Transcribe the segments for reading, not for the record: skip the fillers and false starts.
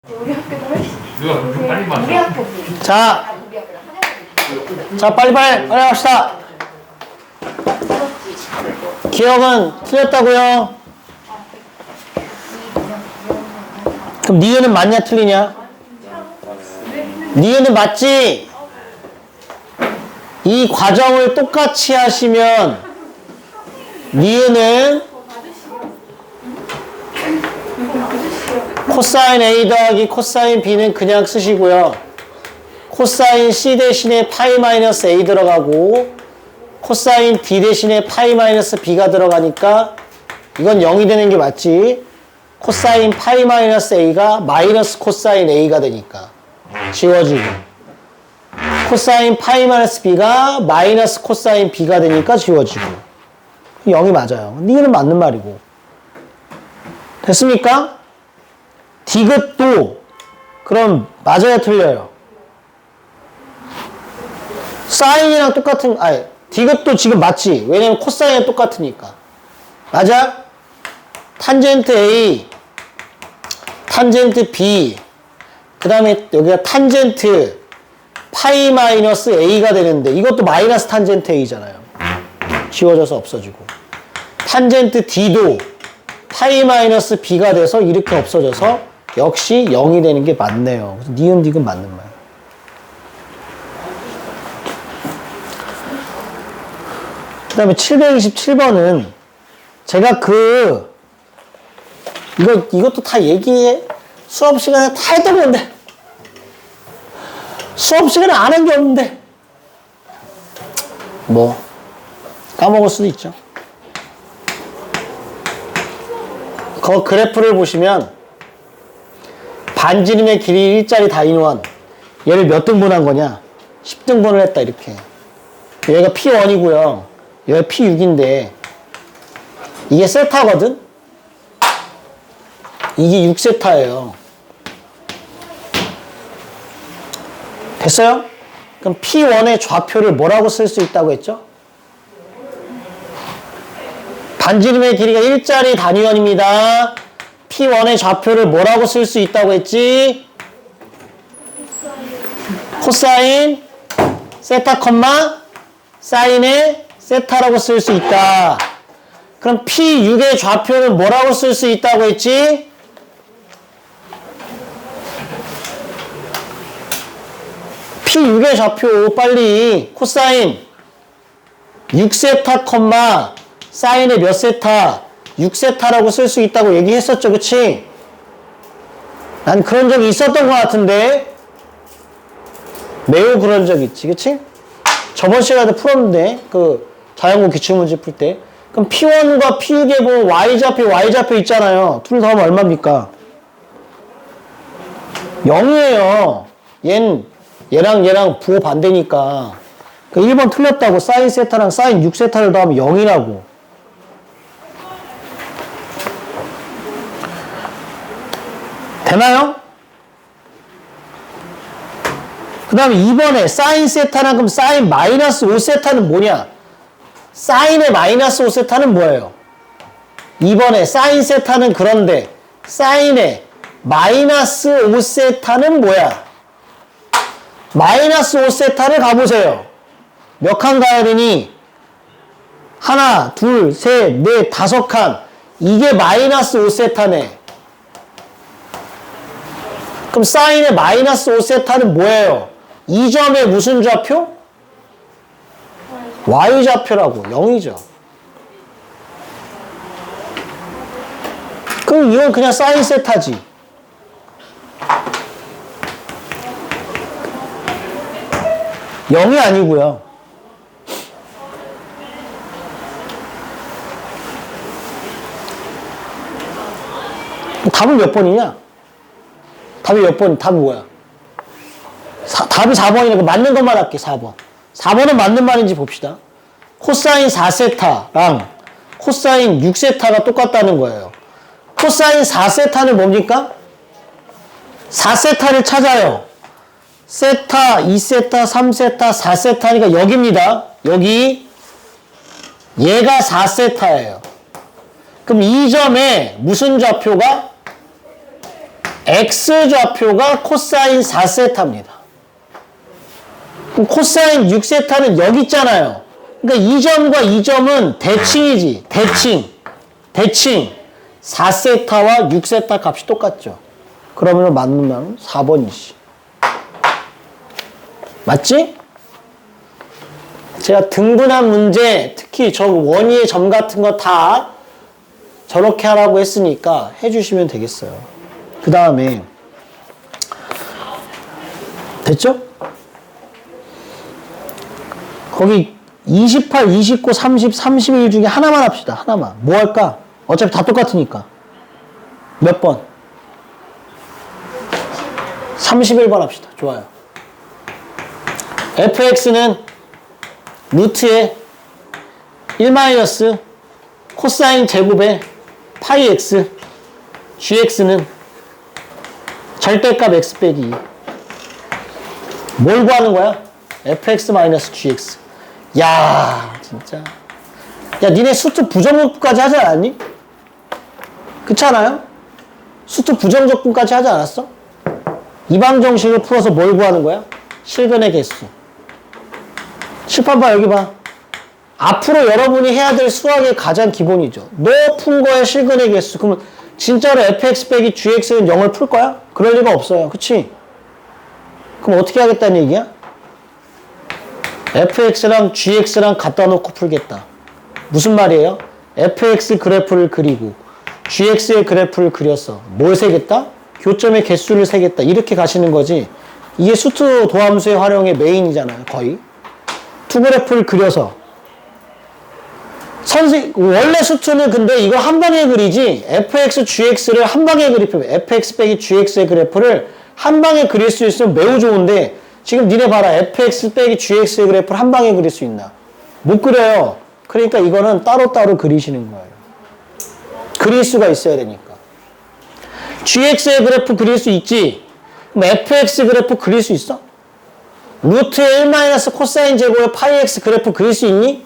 우리 학교도 훨씬 누가 좀 빨리 봤어? 우리 학교 자, 우리 학교랑 한양대 자 빨리빨리 합시다. 기억은 틀렸다고요? 그럼 니은은 맞냐 틀리냐? 니은은 맞지? 이 과정을 똑같이 하시면 니은은 코사인 A 더하기 코사인 B는 그냥 쓰시고요. 코사인 C 대신에 파이 마이너스 A 들어가고 코사인 D 대신에 파이 마이너스 B가 들어가니까 이건 0이 되는 게 맞지. 코사인 파이 마이너스 A가 마이너스 코사인 A가 되니까 지워지고 코사인 파이 마이너스 B가 마이너스 코사인 B가 되니까 지워지고 0이 맞아요. 니은 맞는 말이고 됐습니까? 디귿도 그럼 맞아요 틀려요? 사인이랑 똑같은 아니 디귿도 지금 맞지? 왜냐면 코사인이랑 똑같으니까 맞아? 탄젠트 A 탄젠트 B 그 다음에 여기가 탄젠트 파이 마이너스 A가 되는데 이것도 마이너스 탄젠트 A잖아요. 지워져서 없어지고 탄젠트 D도 파이 마이너스 B가 돼서 이렇게 없어져서 역시 0이 되는 게 맞네요. 그래서 니은 디귿 맞는 말. 그 다음에 727번은 제가 이것도 다 수업 시간에 다 했던 건데 수업 시간에 안 한 게 없는데 뭐 까먹을 수도 있죠. 그 그래프를 보시면 반지름의 길이 1짜리 다인원 얘를 몇 등분한 거냐 10등분을 했다 이렇게. 얘가 P1이고요 얘가 P6인데 이게 세타거든. 이게 6세타예요. 됐어요? 그럼 P1의 좌표를 뭐라고 쓸 수 있다고 했죠? 반지름의 길이가 1짜리 단위원입니다. P1의 좌표를 뭐라고 쓸 수 있다고 했지? 코사인 세타 콤마 사인의 세타라고 쓸 수 있다. 그럼 P6의 좌표는 뭐라고 쓸 수 있다고 했지? P6의 좌표 빨리 코사인 6세타 콤마 사인의 몇 세타 6세타라고 쓸 수 있다고 얘기했었죠. 그치? 난 그런 적이 있었던 것 같은데 매우 그런 적 있지. 그치? 저번 시간에도 풀었는데 그 자연공 기출문제 풀 때 그럼 P1과 P6에 보면 Y좌표 있잖아요. 둘 다 하면 얼마입니까? 0이에요. 얘랑 부호 반대니까. 그 1번 틀렸다고 사인 세타랑 사인 6세타를 더하면 0이라고. 되나요? 그 다음에 2번에 사인 세타랑 그럼 사인 마이너스 5세타는 뭐냐? 사인의 마이너스 5세타는 뭐예요? 2번에 사인 세타는 그런데 사인의 마이너스 5세타는 뭐야? 마이너스 5세타를 가보세요. 몇 칸 가야 되니? 하나, 둘, 셋, 넷, 5칸. 이게 마이너스 5세타네. 그럼 사인의 마이너스 5세타는 뭐예요? 이 점의 무슨 좌표? Y좌표라고. 0이죠. 그럼 이건 그냥 사인 세타지. 영이 아니고요. 답은 몇 번이냐? 답이 몇 번? 답이 뭐야? 답이 4번이니까 맞는 것만 할게. 4번. 4번은 맞는 말인지 봅시다. 코사인 4세타랑 코사인 6세타가 똑같다는 거예요. 코사인 4세타는 뭡니까? 4세타를 찾아요. 세타, 2세타, 3세타, 4세타니까 여기입니다. 여기. 얘가 4세타예요. 그럼 이 점에 무슨 좌표가? X좌표가 코사인 4세타입니다. 그럼 코사인 6세타는 여기 있잖아요. 그러니까 이 점과 이 점은 대칭이지. 대칭. 4세타와 6세타 값이 똑같죠. 그러면 맞는 4번이지. 맞지? 제가 등분한 문제, 특히 저 원위의 점 같은 거 다 저렇게 하라고 했으니까 해주시면 되겠어요. 그 다음에 됐죠? 거기 28, 29, 30, 31 중에 하나만 합시다. 하나만. 뭐 할까? 어차피 다 똑같으니까. 몇 번? 31번 합시다. 좋아요. fx는 루트에 1 코사인 제곱에 파이 x, gx는 절대값 x 빼기 2. 뭘 구하는 거야? fx gx. 야, 진짜. 야, 니네 수트 부정적분까지 하지 않았니? 그렇지 않아요? 수트 부정적분까지 하지 않았어? 이방정식을 풀어서 뭘 구하는 거야? 실근의 개수. 칠판 봐, 여기 봐. 앞으로 여러분이 해야 될 수학의 가장 기본이죠. 너 푼 거에 실근의 개수. 그러면 진짜로 fx 빼기 gx는 0을 풀 거야? 그럴 리가 없어요. 그치? 그럼 어떻게 하겠다는 얘기야? fx랑 gx랑 갖다 놓고 풀겠다. 무슨 말이에요? fx 그래프를 그리고 gx의 그래프를 그려서 뭘 세겠다? 교점의 개수를 세겠다. 이렇게 가시는 거지. 이게 수트 도함수의 활용의 메인이잖아요. 거의. 투 그래프를 그려서 원래 수트는 근데 이거 한 방에 그리지 fx, gx를 한 방에 그리면 fx 빼기 gx의 그래프를 한 방에 그릴 수 있으면 매우 좋은데 지금 니네 봐라. fx 빼기 gx의 그래프를 한 방에 그릴 수 있나? 못 그려요. 그러니까 이거는 따로따로 그리시는 거예요. 그릴 수가 있어야 되니까. gx의 그래프 그릴 수 있지? 그럼 fx 그래프 그릴 수 있어? 루트의 1 코사인 제곱의 파이 x 그래프 그릴 수 있니?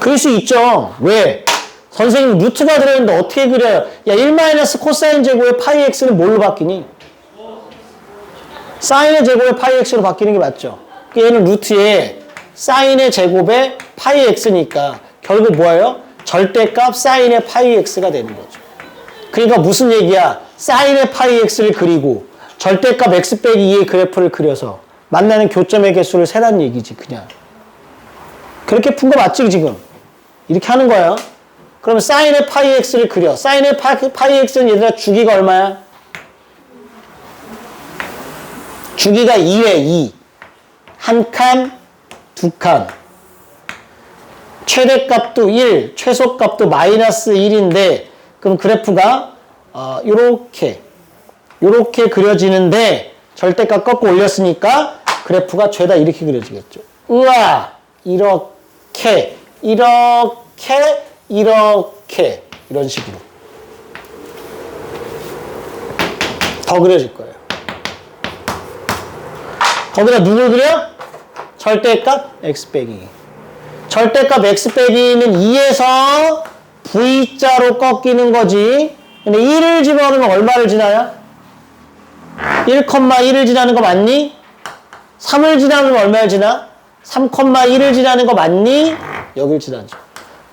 그릴 수 있죠. 왜? 선생님 루트가 들어있는데 어떻게 그려요? 야, 1 코사인 제곱의 파이 x는 뭘로 바뀌니? 사인의 제곱의 파이 x로 바뀌는 게 맞죠? 얘는 루트에 사인의 제곱의 파이 x니까 결국 뭐예요? 절대값 사인의 파이 x가 되는 거죠. 그러니까 무슨 얘기야? 사인의 파이 x를 그리고 절대값 x 빼기 2의 그래프를 그려서 만나는 교점의 개수를 세라는 얘기지, 그냥. 그렇게 푼 거 맞지, 지금? 이렇게 하는 거예요. 그러면 사인의 파이 x를 그려. 사인의 파이 x는 얘들아 주기가 얼마야? 주기가 2회 2. 한 칸, 두 칸. 최대값도 1, 최소값도 마이너스 1인데 그럼 그래프가 요렇게 그려지는데 절대값 꺾고 올렸으니까 그래프가 죄다 이렇게 그려지겠죠. 우와! 이렇게 이런 식으로 더 그려질 거예요. 거기다 누굴 그려? 절대값 x 빼기. 절대값 x 빼기는 2에서 v자로 꺾이는 거지. 근데 1을 집어넣으면 얼마를 지나요? 1,1을 지나는 거 맞니? 3을 지나면 얼마를 지나? 3,1을 지나는 거 맞니? 여길 지나죠.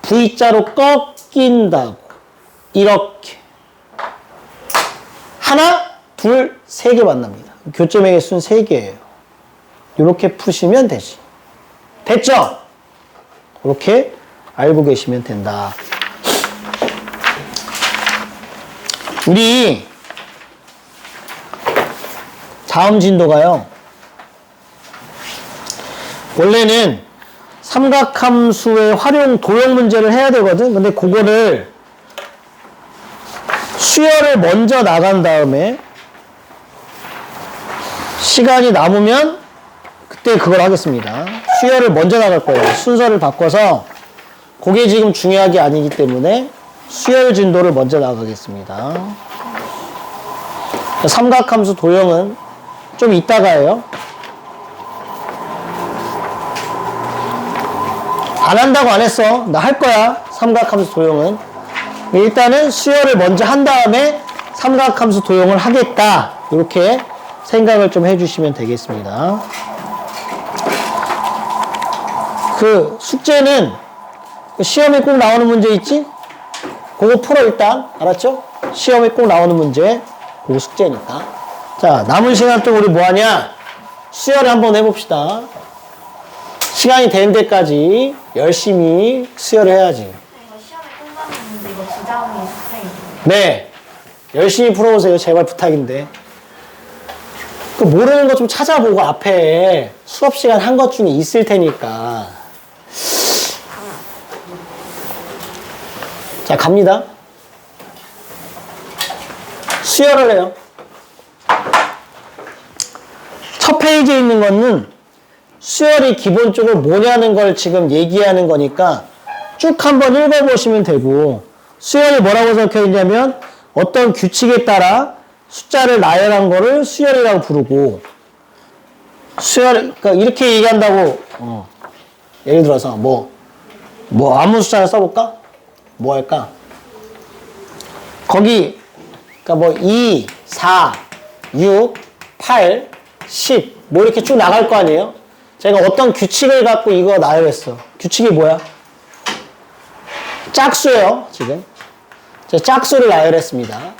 v자로 꺾인다고. 이렇게. 하나, 둘, 세 개 만납니다. 교점의 개수는 3개예요. 이렇게 푸시면 되지. 됐죠? 이렇게 알고 계시면 된다. 우리 다음 진도가요. 원래는 삼각함수의 활용 도형 문제를 해야 되거든. 근데 그거를 수열을 먼저 나간 다음에 시간이 남으면 그때 그걸 하겠습니다. 수열을 먼저 나갈 거예요. 순서를 바꿔서 그게 지금 중요한 게 아니기 때문에 수열 진도를 먼저 나가겠습니다. 삼각함수 도형은 좀 이따가 해요. 안 한다고 안 했어. 나 할 거야. 삼각함수 도형은. 일단은 수열을 먼저 한 다음에 삼각함수 도용을 하겠다. 이렇게 생각을 좀 해주시면 되겠습니다. 그 숙제는 시험에 꼭 나오는 문제 있지? 그거 풀어 일단. 알았죠? 시험에 꼭 나오는 문제. 그거 숙제니까. 자, 남은 시간 동안 우리 뭐하냐? 수열을 한번 해봅시다. 시간이 되는 데까지 열심히 수열을 해야지. 이거 시험에 끝났는데 이거 부작용이 있어요. 네. 열심히 풀어보세요. 제발 부탁인데. 그 모르는 거 좀 찾아보고 앞에 수업 시간 한 것 중에 있을 테니까. 자, 갑니다. 수열을 해요. 첫 페이지에 있는 거는 수열이 기본적으로 뭐냐는 걸 지금 얘기하는 거니까 쭉 한번 읽어보시면 되고, 수열이 뭐라고 적혀 있냐면 어떤 규칙에 따라 숫자를 나열한 거를 수열이라고 부르고, 수열, 그러니까 이렇게 얘기한다고, 예를 들어서 뭐 아무 숫자를 써볼까? 뭐 할까? 거기, 그러니까 뭐 2, 4, 6, 8, 10, 뭐 이렇게 쭉 나갈 거 아니에요? 제가 어떤 규칙을 갖고 이거 나열했어. 규칙이 뭐야? 짝수예요, 지금. 제가 짝수를 나열했습니다.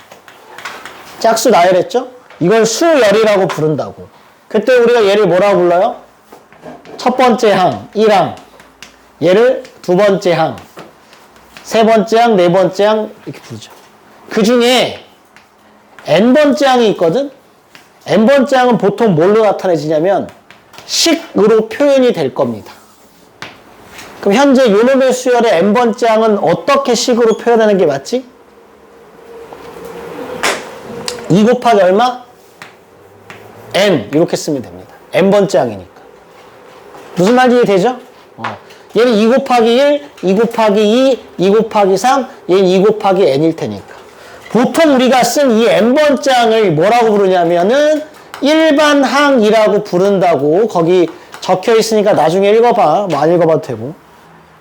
짝수 나열했죠? 이걸 수열이라고 부른다고. 그때 우리가 얘를 뭐라고 불러요? 첫 번째 항, 1항. 얘를 두 번째 항, 세 번째 항, 네 번째 항 이렇게 부르죠. 그 중에 n번째 항이 있거든? n번째 항은 보통 뭘로 나타내지냐면 식으로 표현이 될 겁니다. 그럼 현재 요놈의 수열의 n번째 항은 어떻게 식으로 표현하는 게 맞지? 2 곱하기 얼마? n 이렇게 쓰면 됩니다. n번째 항이니까. 무슨 말인지 이해되죠? 얘는 2 곱하기 1, 2 곱하기 2, 2 곱하기 3, 얘는 2 곱하기 n일 테니까. 보통 우리가 쓴 이 n번째 항을 뭐라고 부르냐면은 일반항이라고 부른다고 거기 적혀 있으니까 나중에 읽어봐. 뭐 안 읽어봐도 되고.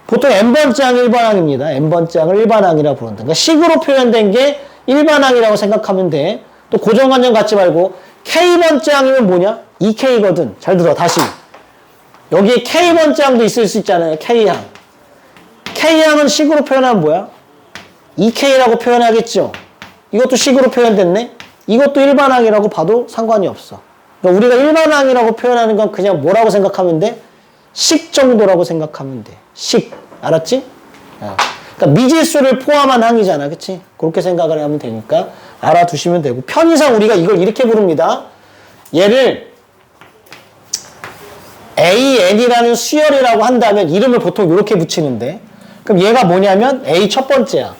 보통 n번째 항이 일반항입니다. n번째 항을 일반항이라고 부른다. 그러니까 식으로 표현된 게 일반항이라고 생각하면 돼. 또 고정관념 갖지 말고 k번째 항이면 뭐냐? 2k거든. 잘 들어. 다시. 여기에 k번째 항도 있을 수 있잖아요. k항. k항은 식으로 표현하면 뭐야? 2k라고 표현하겠죠. 이것도 식으로 표현됐네. 이것도 일반항이라고 봐도 상관이 없어. 그러니까 우리가 일반항이라고 표현하는 건 그냥 뭐라고 생각하면 돼? 식 정도라고 생각하면 돼. 식. 알았지? 그러니까 미지수를 포함한 항이잖아. 그치? 그렇게 생각을 하면 되니까 알아두시면 되고, 편의상 우리가 이걸 이렇게 부릅니다. 얘를 AN이라는 수열이라고 한다면 이름을 보통 이렇게 붙이는데, 그럼 얘가 뭐냐면 A 첫 번째 항,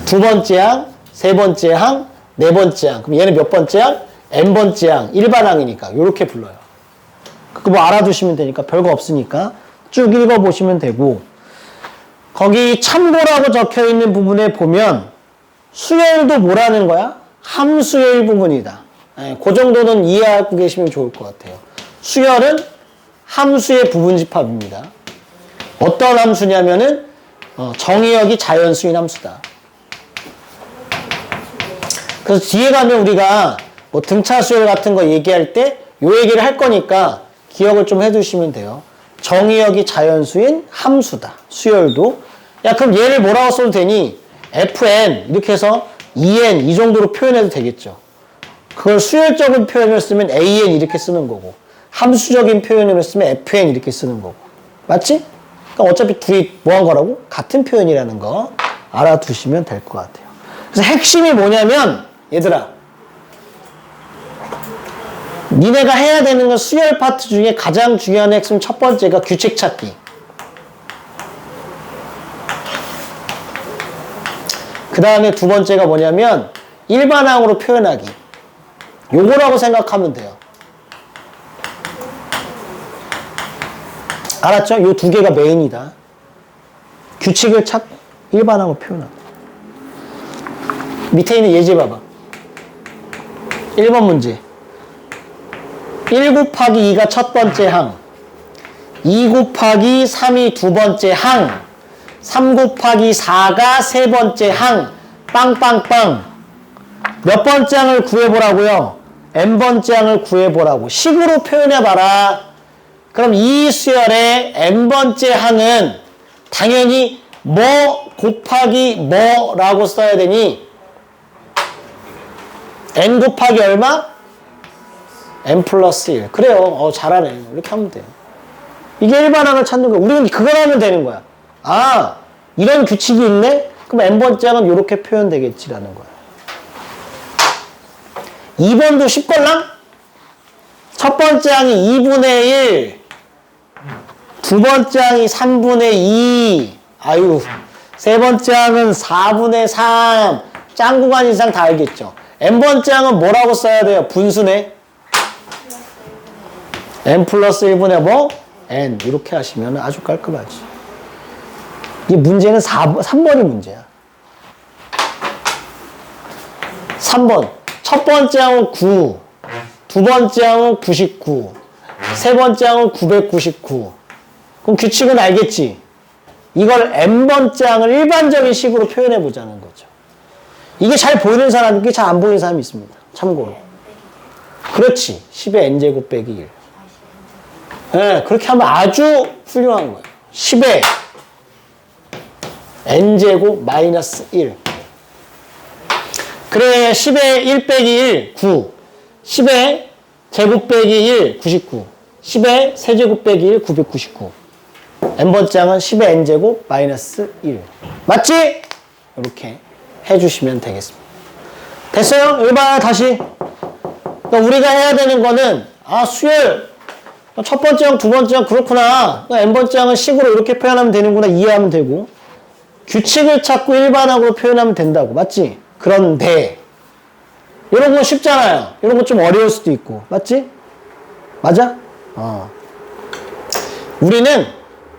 두 번째 항, 세 번째 항, 네 번째 항. 그럼 얘는 몇 번째 항? N번째 항, 일반항이니까 이렇게 불러요. 그거 뭐 알아두시면 되니까 별거 없으니까 쭉 읽어보시면 되고, 거기 참고라고 적혀 있는 부분에 보면 수열도 뭐라는 거야? 함수의 일부분이다. 그 정도는 이해하고 계시면 좋을 것 같아요. 수열은 함수의 부분집합입니다. 어떤 함수냐면은 정의역이 자연수인 함수다. 그래서 뒤에 가면 우리가 뭐 등차 수열 같은 거 얘기할 때 요 얘기를 할 거니까 기억을 좀 해두시면 돼요. 정의역이 자연수인 함수다. 수열도. 야, 그럼 얘를 뭐라고 써도 되니? fn 이렇게 해서 2n 이 정도로 표현해도 되겠죠. 그걸 수열적인 표현을 쓰면 an 이렇게 쓰는 거고, 함수적인 표현을 쓰면 fn 이렇게 쓰는 거고. 맞지? 그러니까 어차피 둘이 뭐 한 거라고? 같은 표현이라는 거 알아두시면 될 것 같아요. 그래서 핵심이 뭐냐면, 얘들아, 니네가 해야 되는 건 수열 파트 중에 가장 중요한 핵심 첫 번째가 규칙 찾기. 그 다음에 두 번째가 뭐냐면 일반항으로 표현하기. 요거라고 생각하면 돼요. 알았죠? 요 두 개가 메인이다. 규칙을 찾고 일반항으로 표현하고. 밑에 있는 예제 봐봐. 1번 문제. 1 곱하기 2가 첫 번째 항, 2 곱하기 3이 두 번째 항, 3 곱하기 4가 세 번째 항, 빵빵빵. 몇 번째 항을 구해보라고요? n번째 항을 구해보라고. 식으로 표현해봐라. 그럼 이 수열의 n번째 항은 당연히 뭐 곱하기 뭐라고 써야 되니? n 곱하기 얼마? n 플러스 1. 그래요. 잘하네. 이렇게 하면 돼요. 이게 일반항을 찾는 거야. 우리는 그걸 하면 되는 거야. 아, 이런 규칙이 있네? 그럼 n번째 항은 이렇게 표현되겠지라는 거야. 2번도 쉽걸랑? 첫 번째 항이 2분의 1, 두 번째 항이 3분의 2, 아유, 세 번째 항은 4분의 3, 짱 구간 이상 다 알겠죠? n번째 항은 뭐라고 써야 돼요? 분수네? n 플러스 1분의 뭐? n. 이렇게 하시면 아주 깔끔하지. 이 문제는 3번이 문제야. 3번. 첫 번째 항은 9, 두 번째 항은 99, 세 번째 항은 999. 그럼 규칙은 알겠지? 이걸 n번째 항을 일반적인 식으로 표현해 보자는 거죠. 이게 잘 보이는 사람, 이게 잘 안 보이는 사람이 있습니다. 참고로. 그렇지. 10의 n제곱 빼기 1. 네, 그렇게 하면 아주 훌륭한 거예요. 10의 n제곱 마이너스 1. 그래, 10의 1 빼기 1, 9. 10의 제곱 빼기 1, 99. 10의 세제곱 빼기 1, 999. n번째 항은 10의 n제곱 마이너스 1. 맞지? 이렇게 해주시면 되겠습니다. 됐어요? 일반 다시. 그러니까 우리가 해야 되는 거는, 수열. 첫 번째 항, 두 번째 항, 그렇구나. n번째 항은 식으로 이렇게 표현하면 되는구나. 이해하면 되고. 규칙을 찾고 일반항으로 표현하면 된다고. 맞지? 그런데 이런 건 쉽잖아요. 이런 건 좀 어려울 수도 있고. 맞지? 맞아? 우리는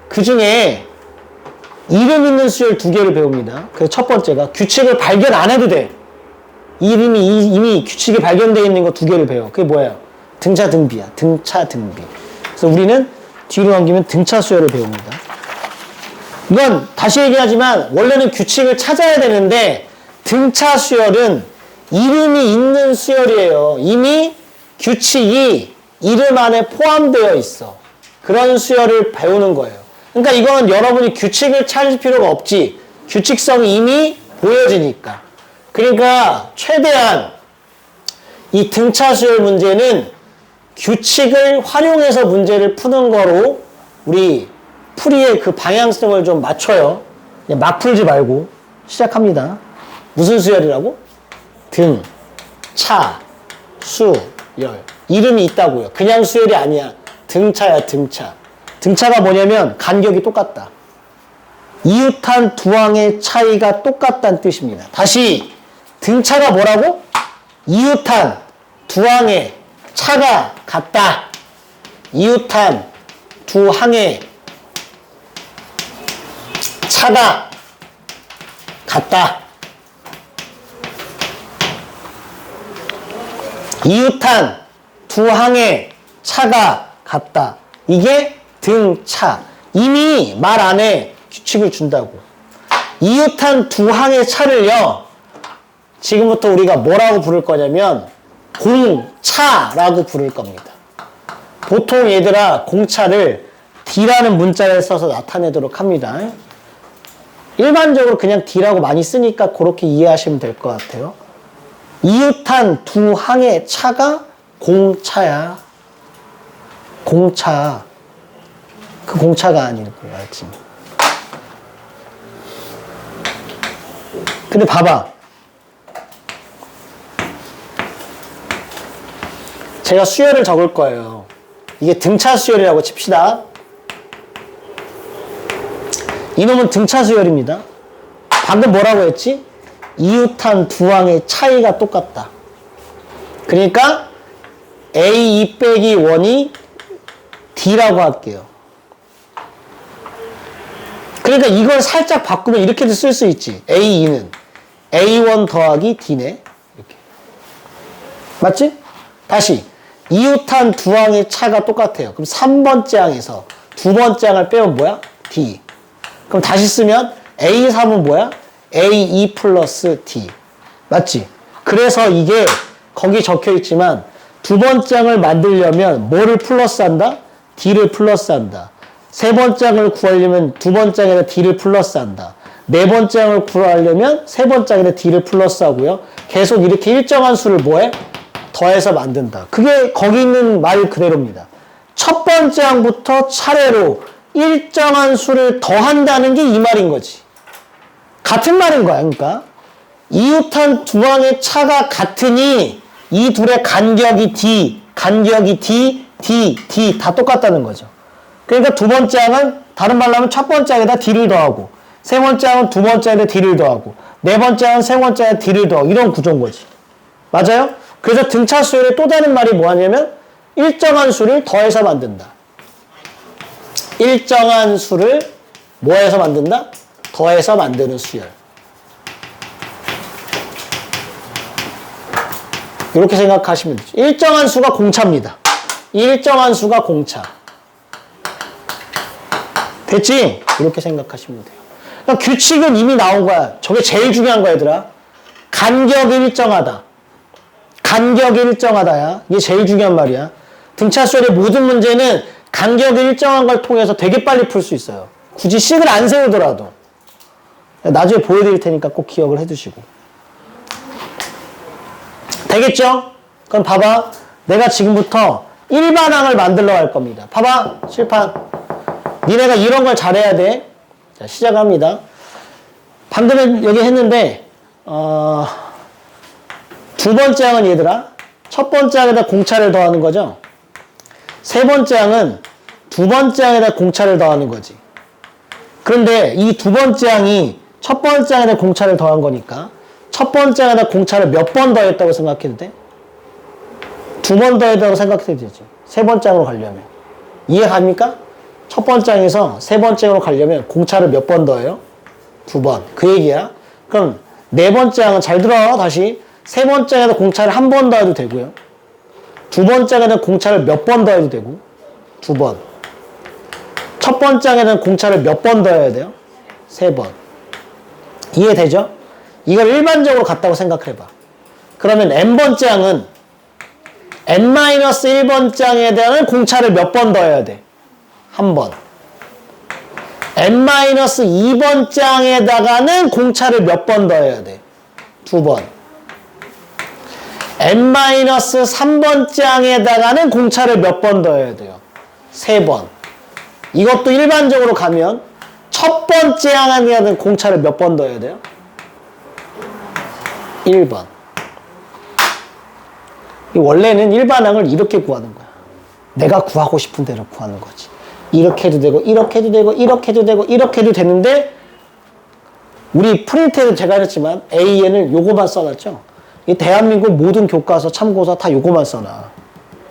그 중에 이름 있는 수열 2개를 배웁니다. 그래서 첫 번째가 규칙을 발견 안 해도 돼. 이미 규칙이 발견되어 있는 거 2개를 배워. 그게 뭐예요? 등차 등비야. 등차 등비. 그래서 우리는 뒤로 넘기면 등차 수열을 배웁니다. 이건 다시 얘기하지만 원래는 규칙을 찾아야 되는데 등차 수열은 이름이 있는 수열이에요. 이미 규칙이 이름 안에 포함되어 있어. 그런 수열을 배우는 거예요. 그러니까 이건 여러분이 규칙을 찾을 필요가 없지. 규칙성이 이미 보여지니까. 그러니까 최대한 이 등차 수열 문제는 규칙을 활용해서 문제를 푸는 거로 우리 풀이의 그 방향성을 좀 맞춰요. 그냥 막 풀지 말고 시작합니다. 무슨 수열이라고? 등, 차, 수, 열. 이름이 있다고요. 그냥 수열이 아니야. 등차야, 등차. 등차가 뭐냐면 간격이 똑같다. 이웃한 두 항의 차이가 똑같다는 뜻입니다. 다시 등차가 뭐라고? 이웃한 두 항의 차가 같다. 이웃한 두 항의 차가 같다. 이웃한 두 항의 차가 같다. 이게 등차. 이미 말 안에 규칙을 준다고. 이웃한 두 항의 차를요, 지금부터 우리가 뭐라고 부를 거냐면 공차라고 부를 겁니다. 보통 얘들아 공차를 D라는 문자를 써서 나타내도록 합니다. 일반적으로 그냥 D라고 많이 쓰니까 그렇게 이해하시면 될 것 같아요. 이웃한 두 항의 차가 공차야. 공차. 그 공차가 아니고, 알지? 근데 봐봐. 제가 수열을 적을 거예요. 이게 등차 수열이라고 칩시다. 이놈은 등차 수열입니다. 방금 뭐라고 했지? 이웃한 두 항의 차이가 똑같다. 그러니까 A2 빼기 1이 D라고 할게요. 그러니까 이걸 살짝 바꾸면 이렇게도 쓸 수 있지. A2는 A1 더하기 D네. 이렇게. 맞지? 다시. 이웃한 두 항의 차가 똑같아요. 그럼 3번째 항에서 두 번째 항을 빼면 뭐야? D. 그럼 다시 쓰면 A3은 뭐야? A2 플러스 D. 맞지? 그 그래서 이게 거기 적혀 있지만 두 번째 항을 만들려면 뭐를 플러스한다? D를 플러스한다. 세 번째 항을 구하려면 두 번째 항에다 D를 플러스한다. 네 번째 항을 구하려면 세 번째 항에다 D를 플러스하고요. 계속 이렇게 일정한 수를 뭐해? 더해서 만든다. 그게 거기 있는 말 그대로입니다. 첫 번째 항부터 차례로 일정한 수를 더한다는 게 이 말인 거지. 같은 말인 거야. 그러니까 이웃한 두 항의 차가 같으니 이 둘의 간격이 D, 간격이 D, D, D 다 똑같다는 거죠. 그러니까 두 번째 항은 다른 말로 하면 첫 번째 항에다 D를 더하고 세 번째 항은 두 번째 항에다 D를 더하고 네 번째 항은 세 번째 항에다 D를 더하고 이런 구조인 거지. 맞아요? 그래서 등차 수열의 또 다른 말이 뭐냐면 일정한 수를 더해서 만든다. 일정한 수를 뭐 해서 만든다? 더해서 만드는 수열. 이렇게 생각하시면 되죠. 일정한 수가 공차입니다. 일정한 수가 공차. 됐지? 이렇게 생각하시면 돼요. 그러니까 규칙은 이미 나온 거야. 저게 제일 중요한 거야, 얘들아. 간격이 일정하다. 간격이 일정하다야. 이게 제일 중요한 말이야. 등차 수열의 모든 문제는 간격이 일정한 걸 통해서 되게 빨리 풀 수 있어요. 굳이 식을 안 세우더라도. 나중에 보여드릴 테니까 꼭 기억을 해두시고. 되겠죠? 그럼 봐봐. 내가 지금부터 일반항을 만들러 갈 겁니다. 봐봐. 칠판. 니네가 이런 걸 잘해야 돼. 자, 시작합니다. 방금 여기 했는데 두 번째 항은 얘들아 첫 번째 항에다 공차를 더하는 거죠. 세 번째 항은 두 번째 항에다 공차를 더하는 거지. 그런데 이 두 번째 항이 첫 번째 항에다 공차를 더한 거니까 첫 번째 항에다 공차를 몇 번 더했다고 생각해도 돼? 두 번 더했다고 생각해도 되지. 세 번째 항으로 가려면. 이해갑니까? 첫 번째 항에서 세 번째 항으로 가려면 공차를 몇 번 더해요? 두 번. 그 얘기야. 그럼 네 번째 항은 잘 들어. 다시. 세 번째 항에다 공차를 한 번 더해도 되고요. 두 번째 항에다 공차를 몇 번 더해도 되고. 두 번. 첫 번째 항에는 공차를 몇 번 더해야 돼요? 세 번. 이해되죠? 이걸 일반적으로 같다고 생각해봐. 그러면 n번째 항은 n-1번째 항에 대한 공차를 몇 번 더해야 돼? 한 번. n-2번째 항에다가는 공차를 몇 번 더해야 돼? 두 번. n-3번째 항에다가는 공차를 몇 번 더해야 돼요? 세 번. 이것도 일반적으로 가면 첫 번째 항에다가는 공차를 몇 번 더해야 돼요? 1번. 원래는 일반항을 이렇게 구하는 거야. 내가 구하고 싶은 대로 구하는 거지. 이렇게 해도 되고, 이렇게 해도 되고, 이렇게 해도 되고, 이렇게 해도 되는데, 우리 프린트에도 제가 했지만, AN을 요거만 써놨죠? 이 대한민국 모든 교과서, 참고서 다 요거만 써놔.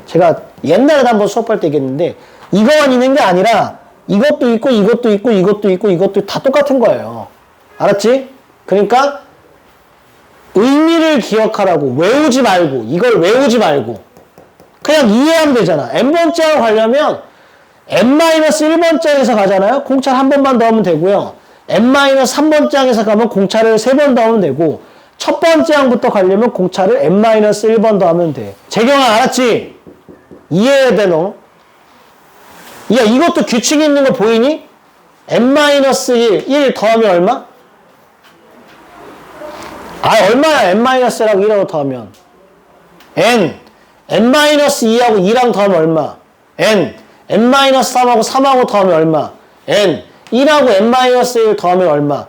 제가 옛날에 한번 수업할 때 얘기했는데, 이거만 있는 게 아니라, 이것도 있고, 이것도 있고, 이것도 있고, 이것도 다 똑같은 거예요. 알았지? 그러니까, 의미를 기억하라고, 외우지 말고, 이걸 외우지 말고, 그냥 이해하면 되잖아. n번째로 가려면, n-1번째에서 가잖아요? 공차를 한 번만 더 하면 되고요. n-3번째 항에서 가면 공차를 세 번 더 하면 되고, 첫 번째 항부터 가려면 공차를 n-1번 더 하면 돼. 재경아, 알았지? 이해해야 돼, 너. 야, 이것도 규칙이 있는 거 보이니? n-1, 1 더하면 얼마? 아, 얼마야? n-라고 1하고 더하면. n-2하고 2랑 더하면 얼마? n-3하고 3하고 더하면 얼마? 1하고 n-1 더하면 얼마?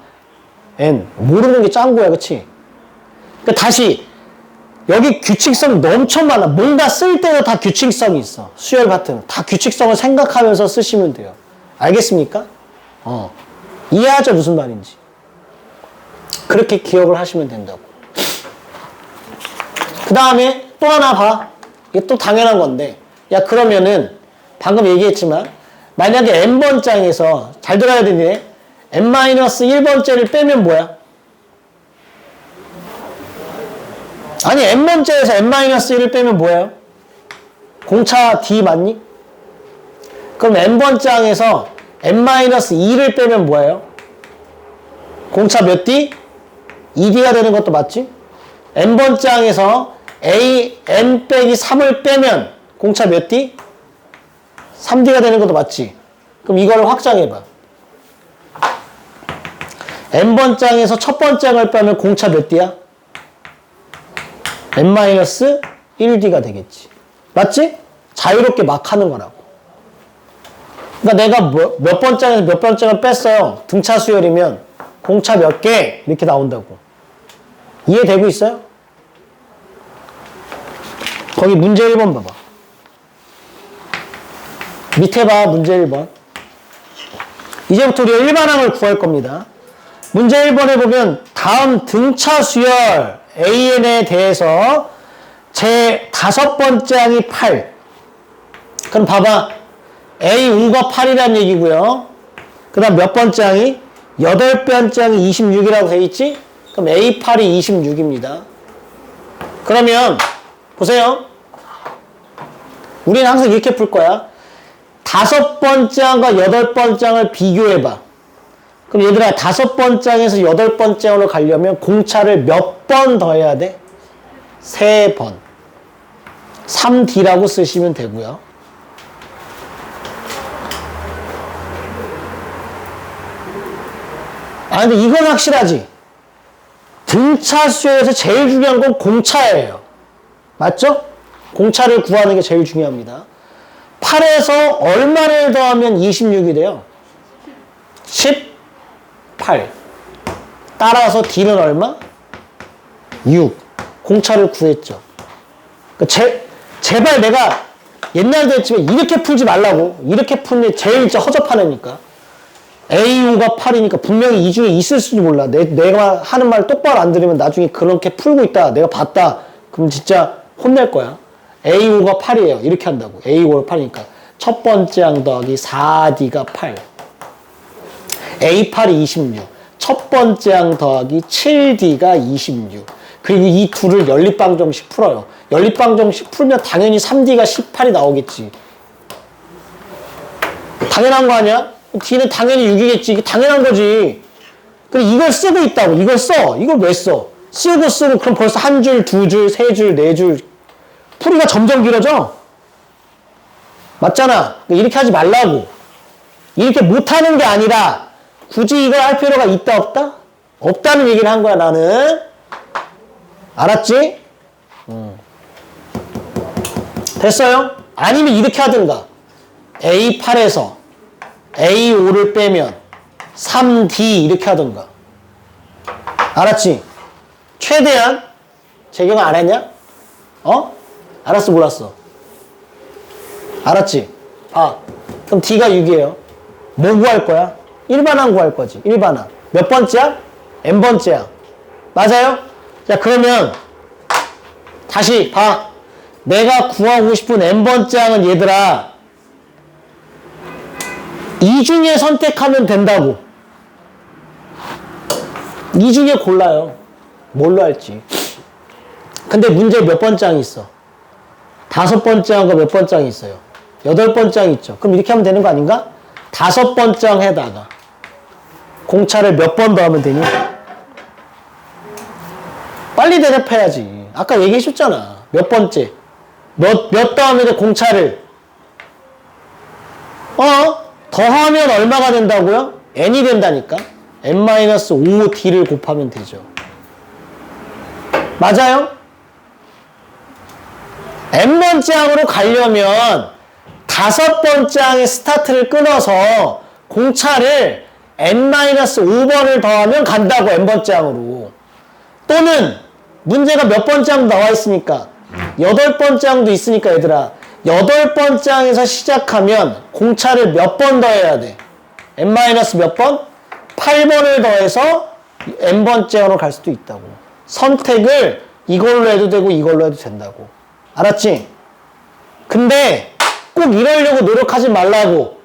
모르는 게 짱구야, 그치? 그러니까 다시, 여기 규칙성 엄청 많아. 뭔가 쓸 때도 다 규칙성이 있어. 수열 같은. 다 규칙성을 생각하면서 쓰시면 돼요. 알겠습니까? 이해하죠? 무슨 말인지. 그렇게 기억을 하시면 된다고. 그 다음에 또 하나 봐. 이게 또 당연한 건데. 야, 그러면은, 방금 얘기했지만, 만약에 n번장에서, 잘 들어야 되네. n-1번째를 빼면 뭐야? 아니, n번째에서 n-1을 빼면 뭐예요? 공차 D 맞니? 그럼 n번째 항에서 n-2를 빼면 뭐예요? 공차 몇 D? 2D가 되는 것도 맞지? n번째 항에서 a, n 빼기 3을 빼면 공차 몇 D? 3D가 되는 것도 맞지? 그럼 이거를 확장해봐. n번째 항에서 첫 번째 항을 빼면 공차 몇 D야? n-1D가 되겠지. 맞지? 자유롭게 막 하는 거라고. 그러니까 내가 몇 번째 항에서 몇 번째 항을 뺐어요. 등차 수열이면 공차 몇 개? 이렇게 나온다고. 이해되고 있어요? 거기 문제 1번 봐봐. 밑에 봐, 문제 1번. 이제부터 우리가 일반항을 구할 겁니다. 문제 1번에 보면 다음 등차 수열 AN에 대해서 제 5번째 항이 8. 그럼 봐봐. A5가 8이란 얘기고요. 그 다음 몇 번째 항이? 8번째 항이 26이라고 돼 있지? 그럼 A8이 26입니다. 그러면 보세요. 우리는 항상 이렇게 풀 거야. 5번째 항과 8번째 항을 비교해봐. 그럼 얘들아 5번째 항에서 8번째 항으로 가려면 공차를 몇 번 더 해야 돼? 3번. 3D라고 쓰시면 되고요. 아 근데 이건 확실하지? 등차 수열에서 제일 중요한 건 공차예요. 맞죠? 공차를 구하는 게 제일 중요합니다. 8에서 얼마를 더하면 26이 돼요? 18. 따라서 D는 얼마? 6. 공차를 구했죠. 제발 내가 옛날도 했지만 이렇게 풀지 말라고. 이렇게 푸는 게 제일 진짜 허접한 애니까. A5가 8이니까 분명히 이 중에 있을 수도 몰라. 내가 하는 말 똑바로 안 들으면 나중에 그렇게 풀고 있다. 내가 봤다. 그럼 진짜 혼낼 거야. A5가 8이에요. 이렇게 한다고. A5가 8이니까. 첫 번째 항 더하기 4D가 8. A8이 26. 첫 번째 항 더하기 7D가 26. 그리고 이 둘을 연립방정식 풀어요. 연립방정식 풀면 당연히 3D가 18이 나오겠지. 당연한 거 아니야? D는 당연히 6이겠지. 이게 당연한 거지. 그리고 이걸 쓰고 있다고. 이걸 써. 이걸 왜 써? 쓰고 그럼 벌써 한 줄, 두 줄, 세 줄, 네 줄. 풀이가 점점 길어져. 맞잖아. 이렇게 하지 말라고. 이렇게 못하는 게 아니라 굳이 이걸 할 필요가 있다 없다? 없다는 얘기를 한 거야 나는. 알았지? 됐어요? 아니면 이렇게 하든가. A8에서 A5를 빼면 3D 이렇게 하든가. 알았지? 최대한 재경 안 했냐? 어? 알았어 몰랐어? 알았지? 아 그럼 D가 6이에요. 뭐 구할 거야? 일반항 구할 거지. 일반항. 몇 번째야? N번째야. 맞아요? 자 그러면 다시 봐. 내가 구하고 싶은 N번째 항은 얘들아 이 중에 선택하면 된다고. 이 중에 골라요. 뭘로 할지. 근데 문제 몇 번째 항이 있어? 5번째 항과 몇 번째 항이 있어요? 8번째 항이 있죠. 그럼 이렇게 하면 되는 거 아닌가? 5번째 항에다가 공차를 몇 번 더 하면 되니? 빨리 대답해야지. 아까 얘기해 줬잖아. 몇 번째? 몇 다음에 공차를 더하면 얼마가 된다고요? n이 된다니까. n-5d를 곱하면 되죠. 맞아요? n번째 항으로 가려면 5번째 항의 스타트를 끊어서 공차를 n-5번을 더하면 간다고. n번째 항으로. 또는 문제가 몇 번째 항도 나와 있으니까 8번째 항도 있으니까 얘들아 8번째 항에서 시작하면 공차를 몇 번 더해야 돼? n- 몇 번? 8번을 더해서 n번째 항으로 갈 수도 있다고. 선택을 이걸로 해도 되고 이걸로 해도 된다고. 알았지? 근데 꼭 이러려고 노력하지 말라고.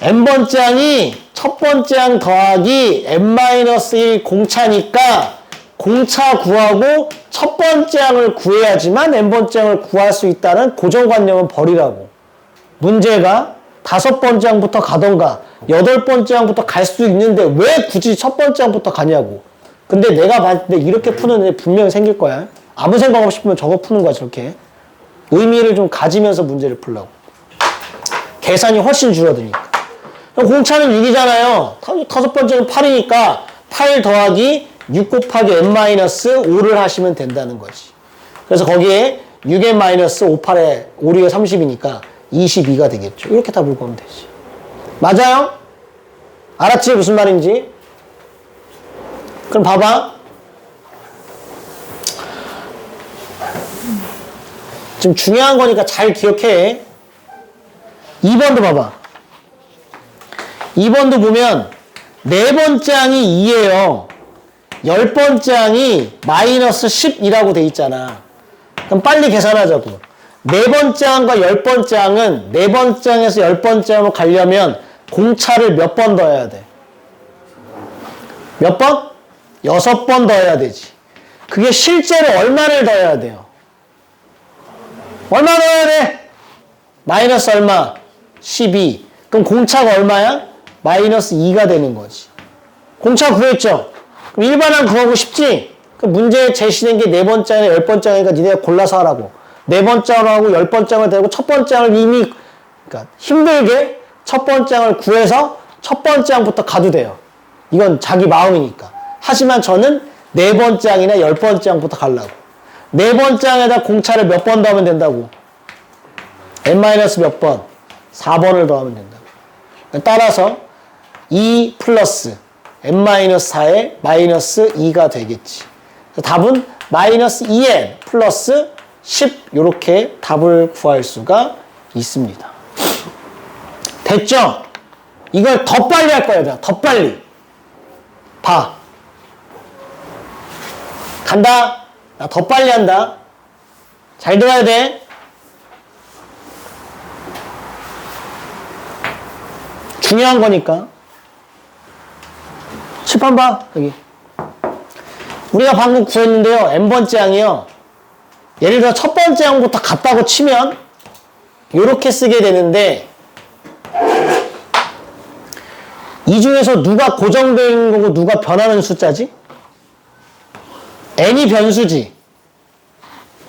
n번째 항이 첫 번째 항 더하기 n-1 공차니까 공차 구하고 첫 번째 항을 구해야지만 n번째 항을 구할 수 있다는 고정관념은 버리라고. 문제가 5번째 항부터 가던가 8번째 항부터 갈 수 있는데 왜 굳이 첫 번째 항부터 가냐고. 근데 내가 봤을 때 이렇게 푸는 애 분명히 생길 거야. 아무 생각 없이 풀면 저거 푸는 거야, 저렇게. 의미를 좀 가지면서 문제를 풀라고. 계산이 훨씬 줄어드니까. 공차는 6이잖아요. 다섯 번째는 8이니까 8 더하기 6 곱하기 n-5를 하시면 된다는 거지. 그래서 거기에 6n-5, 8에 5, 6에 30이니까 22가 되겠죠. 이렇게 다 물고 오면 되지. 맞아요? 알았지? 무슨 말인지? 그럼 봐봐. 좀 중요한 거니까 잘 기억해. 2번도 봐봐. 2번도 보면 네 번째 항이 2예요. 10번째 항이 마이너스 10이라고 돼 있잖아. 그럼 빨리 계산하자고. 네 번째 항과 10번째 항은 네 번째 항에서 10번째 항으로 가려면 공차를 몇 번 더해야 돼? 몇 번? 6번 더해야 되지. 그게 실제로 얼마를 더해야 돼요? 얼마 넣어야 돼? 마이너스 얼마? 12. 그럼 공차가 얼마야? 마이너스 2가 되는 거지. 공차 구했죠? 그럼 일반항 구하고 싶지? 그 문제에 제시된 게 네 번째 항이나 10번째 항이니까 니네가 골라서 하라고. 네 번째 항하고 10번째 항을 대고 첫 번째 항을 이미 그러니까 힘들게 첫 번째 항을 구해서 첫 번째 항부터 가도 돼요. 이건 자기 마음이니까. 하지만 저는 네 번째 항이나 10번째 항부터 가려고. 네 번째 항에다 공차를 몇 번 더하면 된다고? n- 몇 번? 4번을 더하면 된다고. 따라서 2 플러스 n-4에 마이너스 2가 되겠지. 답은 마이너스 2n 플러스 10 이렇게 답을 구할 수가 있습니다. 됐죠? 이걸 더 빨리 할 거야. 더 빨리. 봐. 간다. 나 더 빨리 한다. 잘 들어야 돼. 중요한 거니까. 칠판 봐. 여기. 우리가 방금 구했는데요. n번째 항이요. 예를 들어 첫 번째 항부터 같다고 치면 이렇게 쓰게 되는데 이 중에서 누가 고정된 거고 누가 변하는 숫자지? n이 변수지.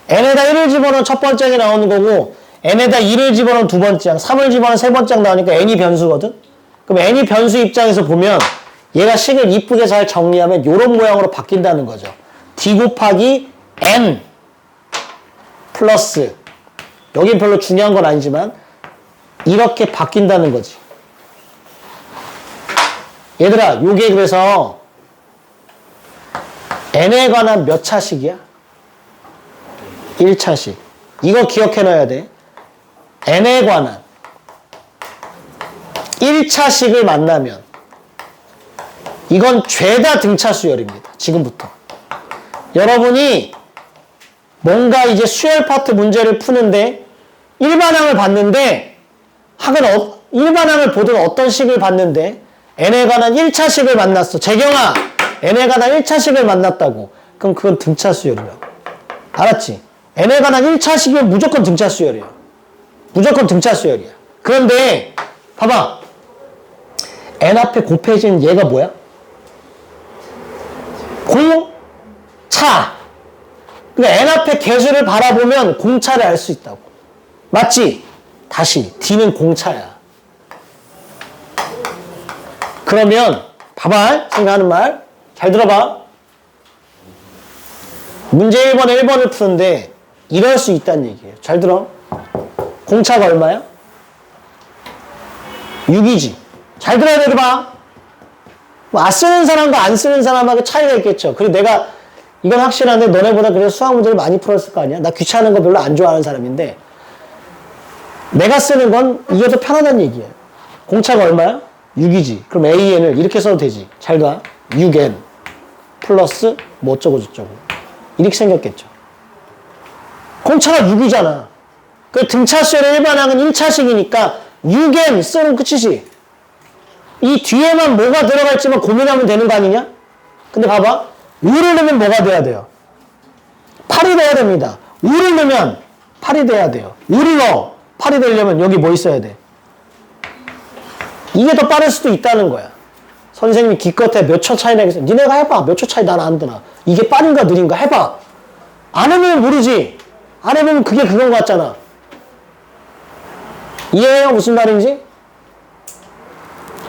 n에다 1을 집어넣은 첫 번째 항이 나오는 거고 n에다 2를 집어넣은 두 번째 항, 3을 집어넣은 세 번째 항 나오니까 n이 변수거든? 그럼 n이 변수 입장에서 보면 얘가 식을 이쁘게 잘 정리하면 이런 모양으로 바뀐다는 거죠. d 곱하기 n 플러스 여긴 별로 중요한 건 아니지만 이렇게 바뀐다는 거지. 얘들아, 요게 그래서 n에 관한 몇 차식이야? 1차식. 이거 기억해 놔야 돼. n에 관한 1차식을 만나면 이건 죄다 등차 수열입니다. 지금부터. 여러분이 뭔가 이제 수열 파트 문제를 푸는데 일반항을 봤는데 학은 일반항을 보든 어떤 식을 봤는데 n에 관한 1차식을 만났어. 재경아, n에 관한 1차식을 만났다고. 그럼 그건 등차 수열이라고. 알았지? n에 관한 1차식이면 무조건 등차 수열이야. 무조건 등차 수열이야. 그런데 봐봐. n 앞에 곱해진 얘가 뭐야? 공차. 그러니까 n 앞에 개수를 바라보면 공차를 알 수 있다고. 맞지? 다시 D는 공차야. 그러면 봐봐. 생각하는 말. 잘 들어봐. 문제 1번에 1번을 푸는데 이럴 수 있다는 얘기예요. 잘 들어. 공차가 얼마야? 6이지. 잘 들어야 돼. 봐. 뭐, 쓰는 사람과 안 쓰는 사람하고 차이가 있겠죠. 그리고 내가 이건 확실한데 너네보다 그래서 수학 문제를 많이 풀었을 거 아니야? 나 귀찮은 거 별로 안 좋아하는 사람인데 내가 쓰는 건 이게 더 편하다는 얘기예요. 공차가 얼마야? 6이지. 그럼 AN을 이렇게 써도 되지. 잘 봐. 6N 플러스 뭐 어쩌고 저쩌고. 이렇게 생겼겠죠. 공차가 6이잖아. 그 등차수열의 일반항은 1차식이니까 6N 쓰면 끝이지. 이 뒤에만 뭐가 들어갈지만 고민하면 되는 거 아니냐? 근데 봐봐. 5를 넣으면 뭐가 돼야 돼요? 8이 돼야 됩니다. 5를 넣으면 8이 돼야 돼요. 5를 넣어. 8이 되려면 여기 뭐 있어야 돼? 이게 더 빠를 수도 있다는 거야. 선생님이 기껏해 몇 초 차이 나겠어. 니네가 해봐. 몇 초 차이 나는 안 되나. 이게 빠른가 느린가 해봐. 안 해보면 모르지. 안 해보면 그게 그건 것 같잖아. 이해해요? 무슨 말인지?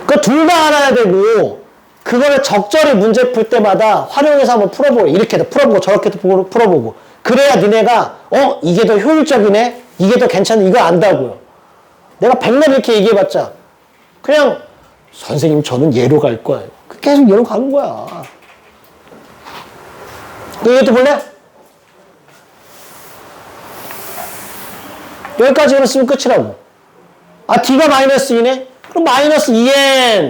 그 둘 다 알아야 되고 그거를 적절히 문제 풀 때마다 활용해서 한번 풀어보고 이렇게도 풀어보고 저렇게도 풀어보고 그래야 니네가 이게 더 효율적이네? 이게 더 괜찮네? 이거 안다고요. 내가 백날 이렇게 얘기해봤자 그냥 선생님 저는 얘로 갈 거예요. 계속 얘로 가는 거야. 이것도 볼래? 여기까지만 쓰면 끝이라고. 아 D가 마이너스 2네? 그럼 마이너스 2n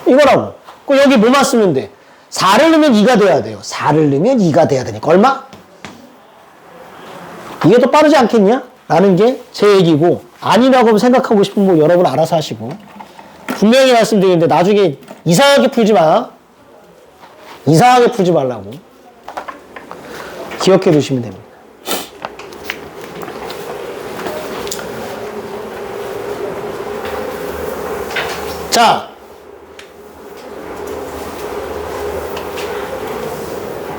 이거라고. 그럼 여기 뭐만 쓰면 돼? 4를 넣으면 2가 돼야 돼요. 4를 넣으면 2가 돼야 되니까 얼마? 이게 더 빠르지 않겠냐? 라는 게 제 얘기고 아니라고 생각하고 싶으면 뭐 여러분 알아서 하시고 분명히 말씀드리는데 나중에 이상하게 풀지 마. 이상하게 풀지 말라고. 기억해 두시면 됩니다. 자,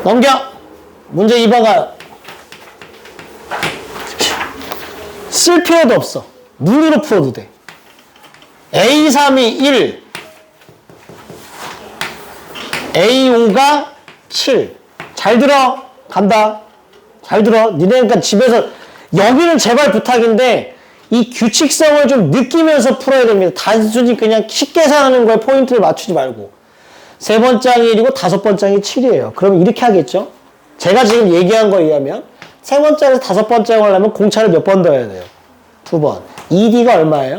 넘겨. 문제 2번 가요. 쓸 필요도 없어. 눈으로 풀어도 돼. A3이 1, A5가 7. 잘 들어. 간다. 잘 들어. 니네 그러니까 집에서 여기는 제발 부탁인데 이 규칙성을 좀 느끼면서 풀어야 됩니다. 단순히 그냥 쉽게 계산하는 거에 포인트를 맞추지 말고. 세 번째 항이 1이고 다섯 번째 항이 7이에요. 그럼 이렇게 하겠죠? 제가 지금 얘기한 거에 의하면 세 번째에서 다섯 번째 항을 하려면 공차를 몇 번 더해야 돼요? 2번. 2D가 얼마예요?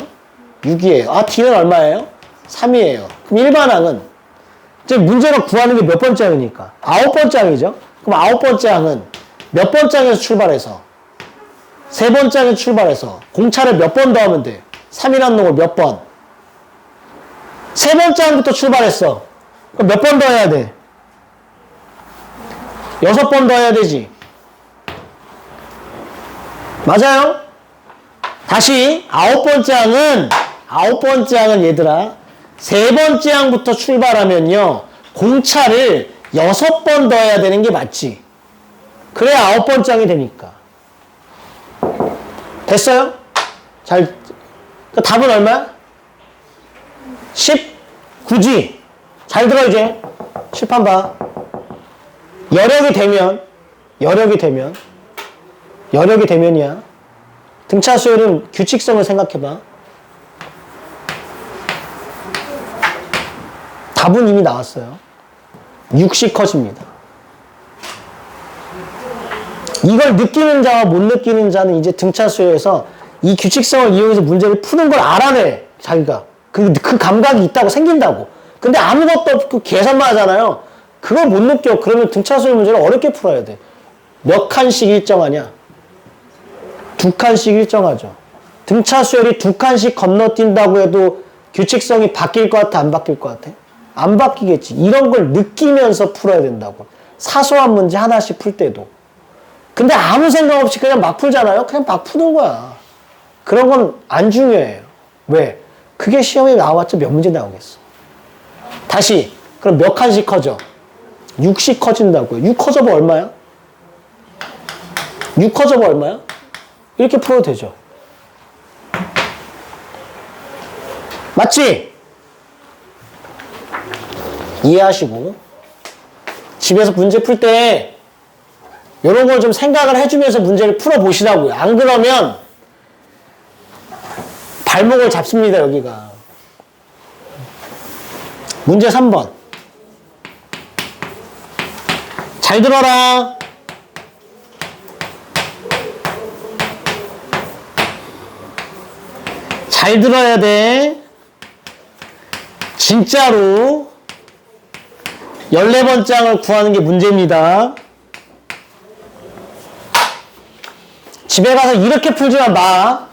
6이에요. 아, D는 얼마예요? 3이에요. 그럼 일반 항은 이제 문제로 구하는 게 몇 번째 항이니까? 아홉 번째 항이죠? 그럼 아홉 번째 항은 몇 번째 항에서 출발해서 세 번째 항에서 출발해서 공차를 몇 번 더하면 돼? 3이라는 놈을 몇 번? 세 번째 항부터 출발했어. 그럼 몇 번 더 해야 돼? 6번 더 해야 되지. 맞아요? 다시 아홉 번째 항은 얘들아 세 번째 항부터 출발하면요 공차를 6번 더 해야 되는 게 맞지. 그래야 아홉 번째 항이 되니까. 됐어요? 잘. 그 답은 얼마야? 19지. 잘 들어 이제. 칠판 봐. 여력이 되면이야. 등차 수열은 규칙성을 생각해봐. 답은 이미 나왔어요. 60 컷입니다. 이걸 느끼는 자와 못 느끼는 자는 이제 등차 수열에서 이 규칙성을 이용해서 문제를 푸는 걸 알아내. 자기가. 그 감각이 있다고 생긴다고. 근데 아무것도 없고 계산만 하잖아요. 그걸 못 느껴. 그러면 등차 수열 문제를 어렵게 풀어야 돼. 몇 칸씩 일정하냐? 2칸씩 일정하죠. 등차 수열이 2칸씩 건너뛴다고 해도 규칙성이 바뀔 것 같아? 안 바뀔 것 같아? 안 바뀌겠지. 이런 걸 느끼면서 풀어야 된다고. 사소한 문제 하나씩 풀 때도. 근데 아무 생각 없이 그냥 막 풀잖아요? 그냥 막 푸는 거야. 그런 건 안 중요해요. 왜? 그게 시험에 나와봤자 몇 문제 나오겠어. 다시. 그럼 몇 칸씩 커져? 6씩 커진다고요. 6 커져봐 얼마야? 6 커져봐 얼마야? 이렇게 풀어도 되죠. 맞지? 이해하시고 집에서 문제 풀 때 이런 걸 좀 생각을 해주면서 문제를 풀어보시라고요. 안 그러면 발목을 잡습니다. 여기가. 문제 3번. 잘 들어라. 잘 들어야 돼. 진짜로 14번째 항을 구하는 게 문제입니다. 집에 가서 이렇게 풀지만 마.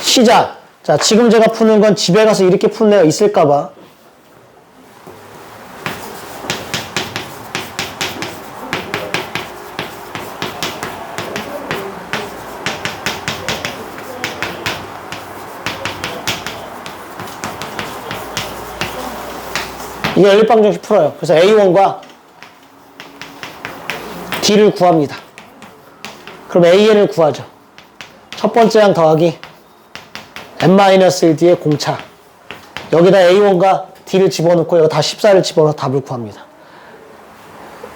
시작. 자, 지금 제가 푸는 건 집에 가서 이렇게 푸는 애가 있을까봐. 이거 일방정식 풀어요. 그래서 A1과 D를 구합니다. 그럼 AN을 구하죠. 첫 번째 항 더하기 n-1D의 공차. 여기다 A1과 D를 집어넣고 여기 다 14를 집어넣어서 답을 구합니다.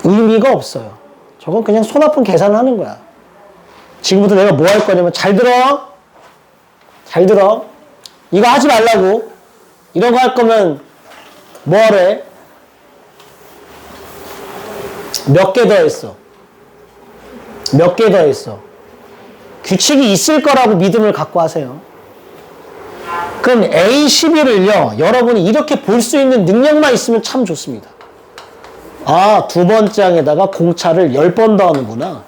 의미가 없어요. 저건 그냥 손 아픈 계산을 하는 거야. 지금부터 내가 뭐 할 거냐면 잘 들어. 잘 들어. 이거 하지 말라고. 이런 거 할 거면 뭐 하래? 몇 개 더 했어? 몇 개 더 했어? 규칙이 있을 거라고 믿음을 갖고 하세요. 그럼 A12를요, 여러분이 이렇게 볼 수 있는 능력만 있으면 참 좋습니다. 아, 두 번째 항에다가 공차를 10번 더하는구나.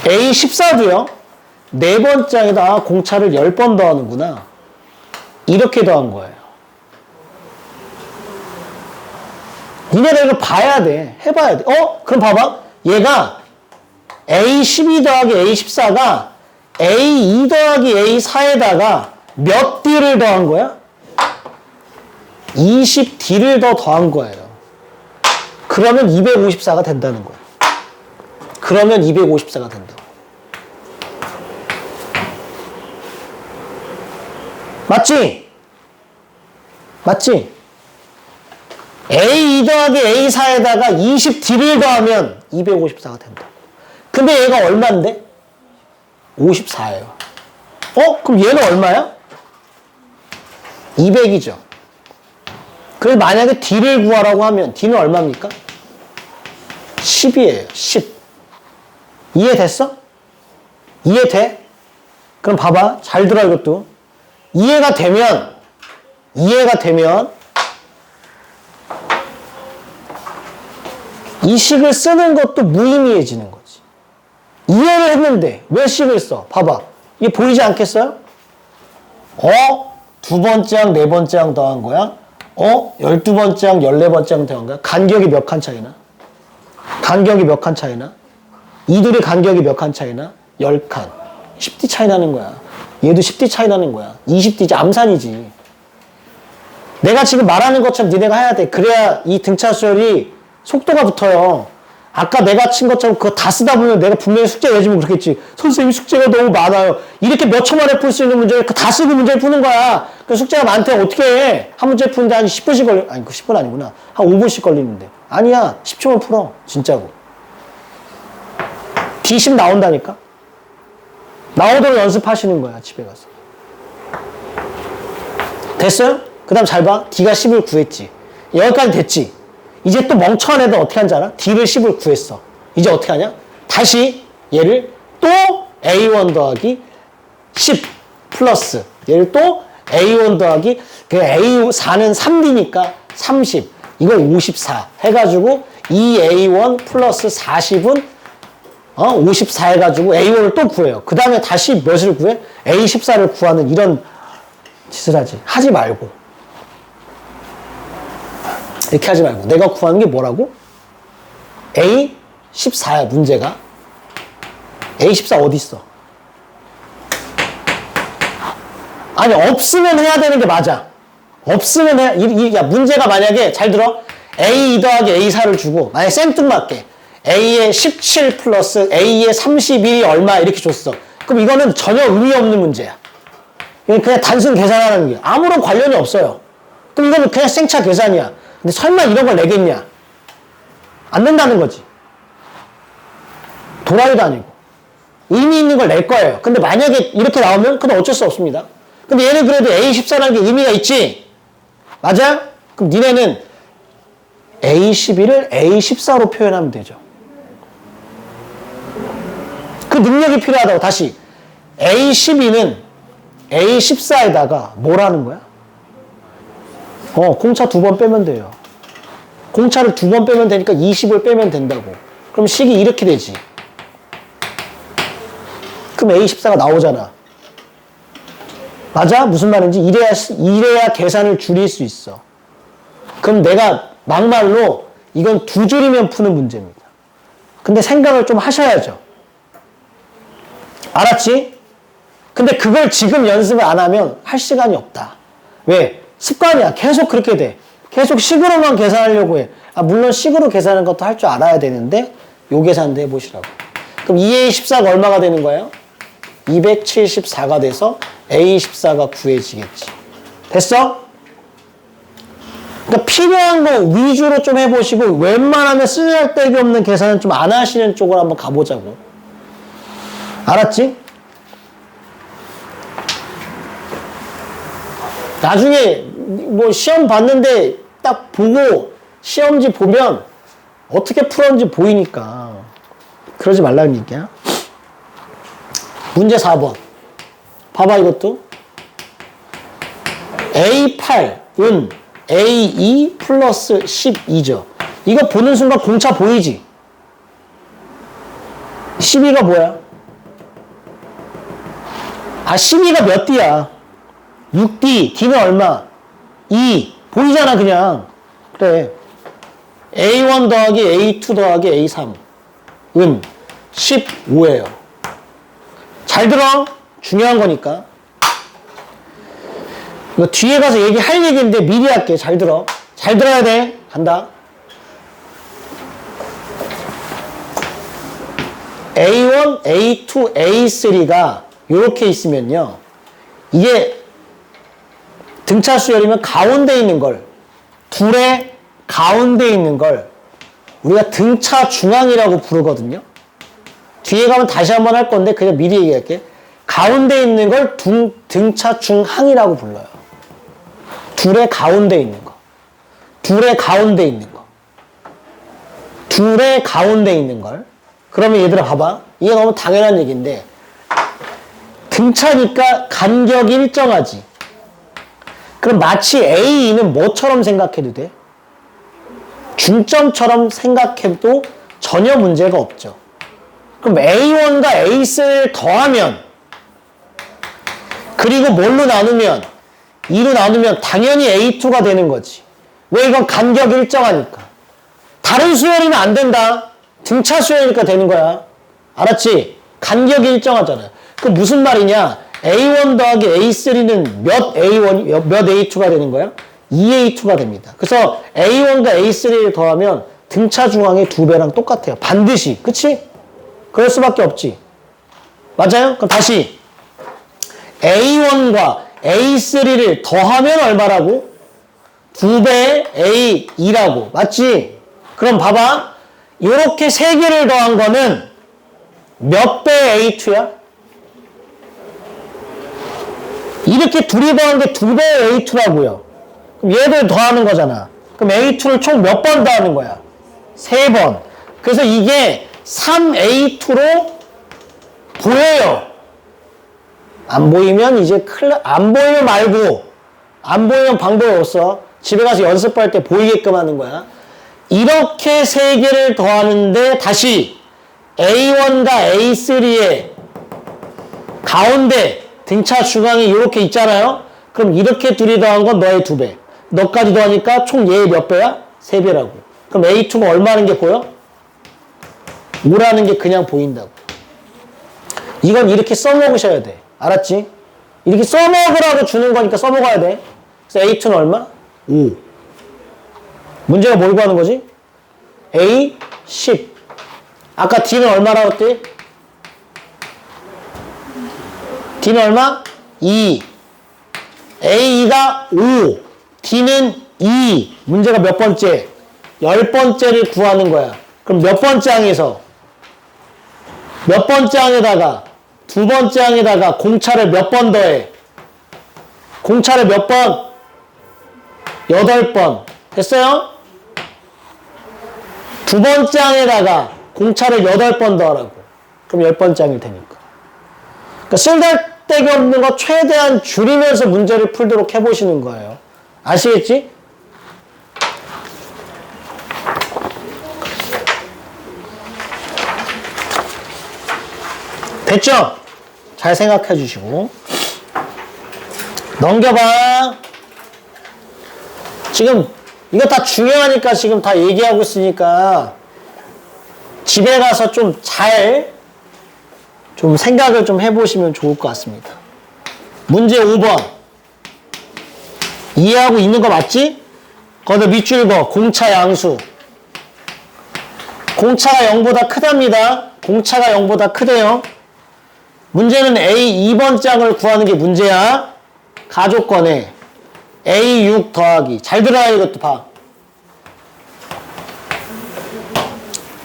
A14도요, 네 번째 항에다가 공차를 10번 더하는구나. 이렇게 더한 거예요. 니네가 이걸 봐야 돼. 해봐야 돼. 그럼 봐봐. 얘가 A12 더하기 A14가 A2 더하기 A4에다가 몇 D를 더한 거야? 20D를 더 더한 거예요. 그러면 254가 된다는 거야. 그러면 254가 된다. 맞지? 맞지? A2 더하기 A4에다가 20D를 더하면 254가 된다. 근데 얘가 얼마인데? 54예요. 그럼 얘는 얼마야? 200이죠. 그래서 만약에 D를 구하라고 하면 D는 얼마입니까? 10이에요. 10. 이해됐어? 이해돼? 그럼 봐봐. 잘 들어 이것도. 이해가 되면 이 식을 쓰는 것도 무의미해지는 거지. 이해를 했는데 왜 식을 써? 봐봐. 이게 보이지 않겠어요? 두 번째 항, 네 번째 항 더한 거야? 12번째 항, 14번째 항 더한 거야? 간격이 몇 칸 차이나? 간격이 몇 칸 차이나? 이둘의 간격이 몇 칸 차이나? 10칸. 10D 차이 나는 거야. 얘도 10D 차이 나는 거야. 20D지, 암산이지. 내가 지금 말하는 것처럼 니네가 해야 돼. 그래야 이 등차 수열이 속도가 붙어요. 아까 내가 친 것처럼 그거 다 쓰다 보면 내가 분명히 숙제 내주면 그렇겠지. 선생님 숙제가 너무 많아요. 이렇게 몇 초 만에 풀 수 있는 문제를 다 쓰고 문제를 푸는 거야. 그 숙제가 많대 어떻게 해? 한 문제 푸는데 한 10분씩 걸려. 아니, 그 10분 아니구나. 한 5분씩 걸리는데. 아니야. 10초만 풀어. 진짜고. D10 나온다니까? 나오도록 연습하시는 거야. 집에 가서. 됐어요? 그 다음 잘 봐. D가 10을 구했지. 여기까지 됐지. 이제 또 멍청한 애들 어떻게 하는지 알아? D를 10을 구했어. 이제 어떻게 하냐? 다시 얘를 또 A1 더하기 10 플러스 얘를 또 A1 더하기 그 A4는 3D니까 30 이걸 54 해가지고 2A1 플러스 40은 54 해가지고 A1을 또 구해요. 그 다음에 다시 몇을 구해? A14를 구하는 이런 짓을 하지 말고 이렇게 하지 말고 내가 구하는 게 뭐라고? A14야 문제가. A14 어디 있어? 아니 없으면 해야 되는 게 맞아. 없으면 야 문제가 만약에 잘 들어. A2 더하기 A4를 주고 만약에 생뚱맞게 A의 17 플러스 A의 31이 얼마 이렇게 줬어. 그럼 이거는 전혀 의미 없는 문제야. 그냥 단순 계산하는 게 아무런 관련이 없어요. 그럼 이거는 그냥 생차 계산이야. 근데 설마 이런 걸 내겠냐? 안 낸다는 거지. 도라이도 아니고. 의미 있는 걸 낼 거예요. 근데 만약에 이렇게 나오면 그건 어쩔 수 없습니다. 근데 얘는 그래도 A14라는 게 의미가 있지? 맞아? 그럼 니네는 A11을 A14로 표현하면 되죠. 그 능력이 필요하다고. 다시 A12는 A14에다가 뭘 하는 거야? 공차 2번 빼면 돼요. 공차를 2번 빼면 되니까 20을 빼면 된다고. 그럼 식이 이렇게 되지. 그럼 A14가 나오잖아. 맞아? 무슨 말인지 이래야 계산을 줄일 수 있어. 그럼 내가 막말로 이건 2줄이면 푸는 문제입니다. 근데 생각을 좀 하셔야죠. 알았지? 근데 그걸 지금 연습을 안 하면 할 시간이 없다. 왜? 습관이야. 계속 그렇게 돼. 계속 식으로만 계산하려고 해. 물론 식으로 계산하는 것도 할 줄 알아야 되는데 요 계산도 해보시라고. 그럼 2A14가 얼마가 되는 거예요? 274가 돼서 A14가 구해지겠지. 됐어? 그러니까 필요한 거 위주로 좀 해보시고 웬만하면 쓰잘데기 없는 계산은 좀 안 하시는 쪽으로 한번 가보자고. 알았지? 나중에 뭐 시험 봤는데 딱 보고 시험지 보면 어떻게 풀었는지 보이니까 그러지 말라는 얘기야. 문제 4번. 봐봐 이것도. A8은 A2 플러스 12죠. 이거 보는 순간 공차 보이지? 12가 뭐야? 12가 몇 D야? 6D. D는 얼마? 2. 보이잖아 그냥. 그래. A1 더하기 A2 더하기 A3은 15예요. 잘 들어. 중요한 거니까. 이거 뒤에 가서 얘기할 얘기인데 미리 할게. 잘 들어. 잘 들어야 돼. 간다. A1, A2, A3가 이렇게 있으면요. 이게 등차 수열이면 가운데 있는 걸, 둘의 가운데 있는 걸 우리가 등차 중앙이라고 부르거든요. 뒤에 가면 다시 한번 할 건데 그냥 미리 얘기할게. 가운데 있는 걸 등차 중항이라고 불러요. 둘의 가운데 있는 거. 둘의 가운데 있는 거. 둘의 가운데 있는 걸. 그러면 얘들아 봐봐. 이게 너무 당연한 얘기인데 등차니까 간격이 일정하지. 그럼 마치 A2는 뭐처럼 생각해도 돼? 중점처럼 생각해도 전혀 문제가 없죠. 그럼 A1과 A3를 더하면 그리고 뭘로 나누면 2로 나누면 당연히 A2가 되는 거지. 왜? 이건 간격이 일정하니까. 다른 수열이면 안 된다. 등차 수열이니까 되는 거야. 알았지? 간격이 일정하잖아. 그 무슨 말이냐? A1 더하기 A3는 몇 A1, 몇 A2가 되는 거야? 2A2가 됩니다. 그래서 A1과 A3를 더하면 등차 중앙의 2배랑 똑같아요. 반드시. 그치? 그럴 수밖에 없지. 맞아요? 그럼 다시 A1과 A3를 더하면 얼마라고? 2배의 A2라고. 맞지? 그럼 봐봐. 이렇게 3개를 더한 거는 몇 배의 A2야? 이렇게 둘이 더한 게 2배의 A2라고요. 그럼 얘들 더하는 거잖아. 그럼 A2를 총 몇 번 더하는 거야? 3번. 그래서 이게 3A2로 보여요. 안 보이면 이제 안 보이면 말고, 안 보이면 방법이 없어. 집에 가서 연습할 때 보이게끔 하는 거야. 이렇게 3개를 더하는데 다시 A1과 A3의 가운데 등차 중앙이 이렇게 있잖아요. 그럼 이렇게 둘이 더한 건 너의 2배. 너까지 더하니까 총 얘의 몇 배야? 3배라고. 그럼 A2가 얼마라는 게 보여? 5라는 게 그냥 보인다고. 이건 이렇게 써먹으셔야 돼. 알았지? 이렇게 써먹으라고 주는 거니까 써먹어야 돼. 그래서 A2는 얼마? 5. 문제가 뭘 구하는 거지? A 10. 아까 D는 얼마라고 했지? D는 얼마? 2. A2가 5. D는 2. 문제가 몇 번째? 10번째를 구하는 거야. 그럼 몇 번째 항에서? 몇 번째 항에다가? 두 번째 항에다가 공차를 몇 번 더해? 공차를 몇 번? 8번. 됐어요? 두 번째 항에다가 공차를 8번 더하라고. 그럼 10번째 항일 테니까. 그러니까 쓸데기 없는 거 최대한 줄이면서 문제를 풀도록 해보시는 거예요. 아시겠지? 됐죠? 잘 생각해 주시고. 넘겨봐. 지금 이거 다 중요하니까 지금 다 얘기하고 있으니까 집에 가서 좀 생각을 좀 해보시면 좋을 것 같습니다. 문제 5번. 이해하고 있는 거 맞지? 거기다 밑줄 거 공차 양수. 공차가 0보다 크답니다. 공차가 0보다 크대요. 문제는 A 2번 짝을 구하는 게 문제야. 가족권에 A6 더하기. 잘 들어야 이것도 봐.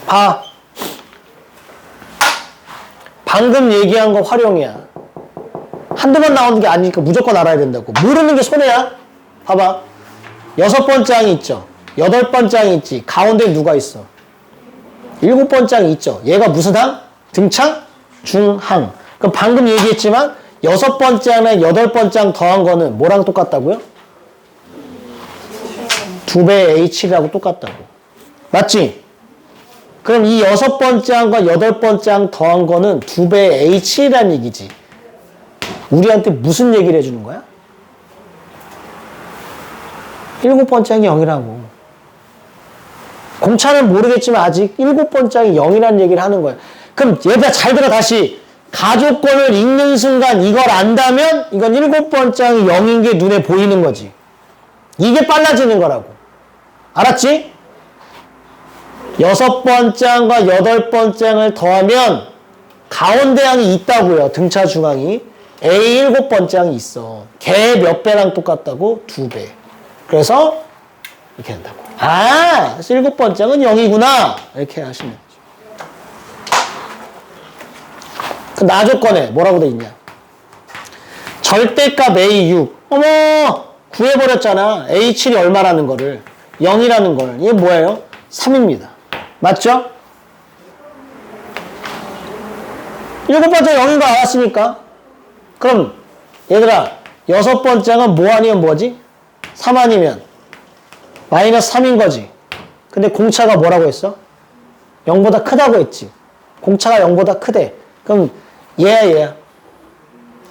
봐. 방금 얘기한 거 활용이야. 한두 번 나오는 게 아니니까 무조건 알아야 된다고. 모르는 게 손해야. 봐봐. 6번 짝이 있죠. 8번 짝이 있지. 가운데 누가 있어? 7번 짝이 있죠. 얘가 무슨 항? 등차? 중항. 그럼 방금 얘기했지만 6번 짝에 8번 짝 더한 거는 뭐랑 똑같다고요? 2배 H라고 똑같다고. 맞지? 그럼 이 6번 짝과 8번 짝 더한 거는 2배 H라는 얘기지. 우리한테 무슨 얘기를 해주는 거야? 7번 짝이 0이라고. 공차는 모르겠지만 아직 7번 짝이 0이라는 얘기를 하는 거야. 그럼 얘들아 잘 들어 다시. 가족권을 읽는 순간 이걸 안다면 이건 7번 짝이 0인 게 눈에 보이는 거지. 이게 빨라지는 거라고. 알았지? 6번 짝과 8번 짝을 더하면 가운데 항이 있다고요. 등차 중항이. A 7번 짝이 있어. 걔 몇 배랑 똑같다고? 2배. 그래서 이렇게 한다고. 아, 7번 짝은 0이구나. 이렇게 하시면 되죠. 그 나조건에 뭐라고 돼 있냐? 절대값 A6. 어머! 구해버렸잖아. A7이 얼마라는 거를. 0이라는 걸. 이게 뭐예요? 3입니다. 맞죠? 7번째 0인 거 알았으니까. 그럼 얘들아 6번째는 뭐 아니면 뭐지? 3 아니면 마이너스 3인 거지. 근데 공차가 뭐라고 했어? 0보다 크다고 했지. 공차가 0보다 크대. 그럼 얘야.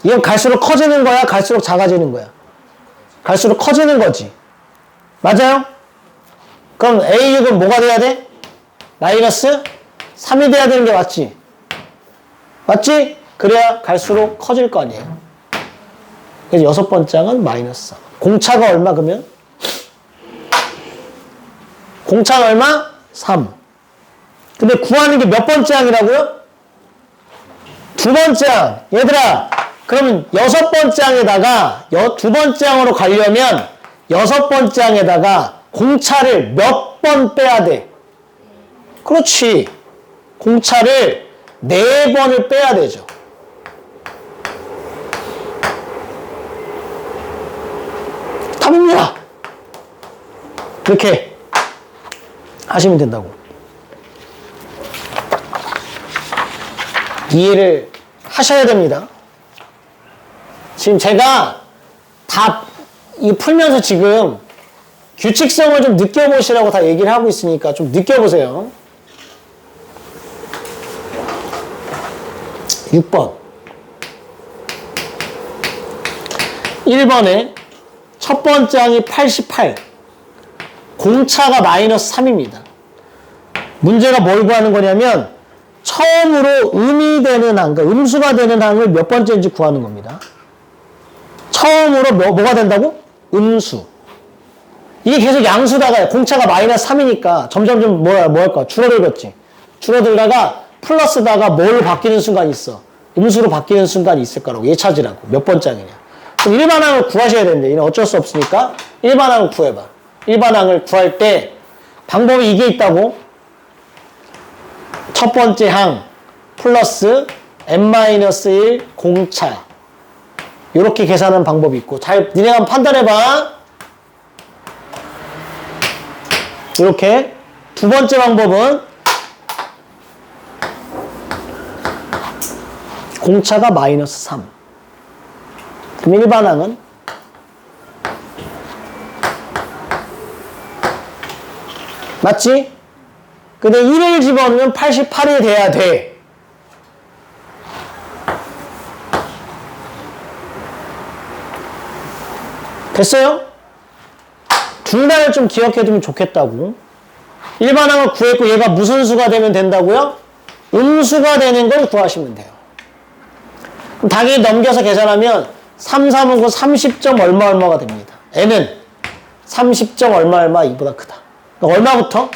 이건 갈수록 커지는 거야? 갈수록 작아지는 거야? 갈수록 커지는 거지. 맞아요? 그럼 A6은 뭐가 돼야 돼? 마이너스 3이 돼야 되는 게 맞지? 맞지? 그래야 갈수록 커질 거 아니에요. 그래서 6번째 짝은 마이너스 3. 공차가 얼마 그러면? 공차가 얼마? 3. 근데 구하는 게 몇 번째 항이라고요? 2번째 항. 얘들아, 그러면 6번째 항에다가 2번째 항으로 가려면 6번째 항에다가 공차를 몇 번 빼야 돼? 그렇지. 공차를 4번을 빼야 되죠. 답입니다. 그렇게 하시면 된다고. 이해를 하셔야 됩니다. 지금 제가 다 이 풀면서 지금 규칙성을 좀 느껴보시라고 다 얘기를 하고 있으니까 좀 느껴보세요. 6번. 1번에 첫 번째 항이 88. 공차가 마이너스 3입니다. 문제가 뭘 구하는 거냐면 처음으로 음이 되는 항, 그러니까 음수가 되는 항을 몇 번째인지 구하는 겁니다. 처음으로 뭐가 된다고? 음수. 이게 계속 양수다가 공차가 마이너스 3이니까 점점 뭐 할까? 줄어들겠지. 줄어들다가 플러스다가 뭘로 바뀌는 순간이 있어. 음수로 바뀌는 순간이 있을 거라고. 얘 찾으라고. 몇 번째 항이냐. 그럼 일반항을 구하셔야 되는데 얘는 어쩔 수 없으니까 일반항을 구해봐. 일반항을 구할 때 방법이 이게 있다고. 첫 번째 항 플러스 n-1 공차. 이렇게 계산하는 방법이 있고. 잘 니네가 한번 판단해봐. 이렇게. 두 번째 방법은 공차가 마이너스 3. 그럼 일반항은 맞지? 근데 1을 집어넣으면 88이 돼야 돼. 됐어요? 중간을 좀 기억해두면 좋겠다고. 일반항을 구했고 얘가 무슨 수가 되면 된다고요? 음수가 되는 걸 구하시면 돼요. 그럼 당연히 넘겨서 계산하면 3, 3, 5, 30점 얼마가 됩니다. n은 30점 얼마 얼마 이보다 크다. 그러니까 얼마부터?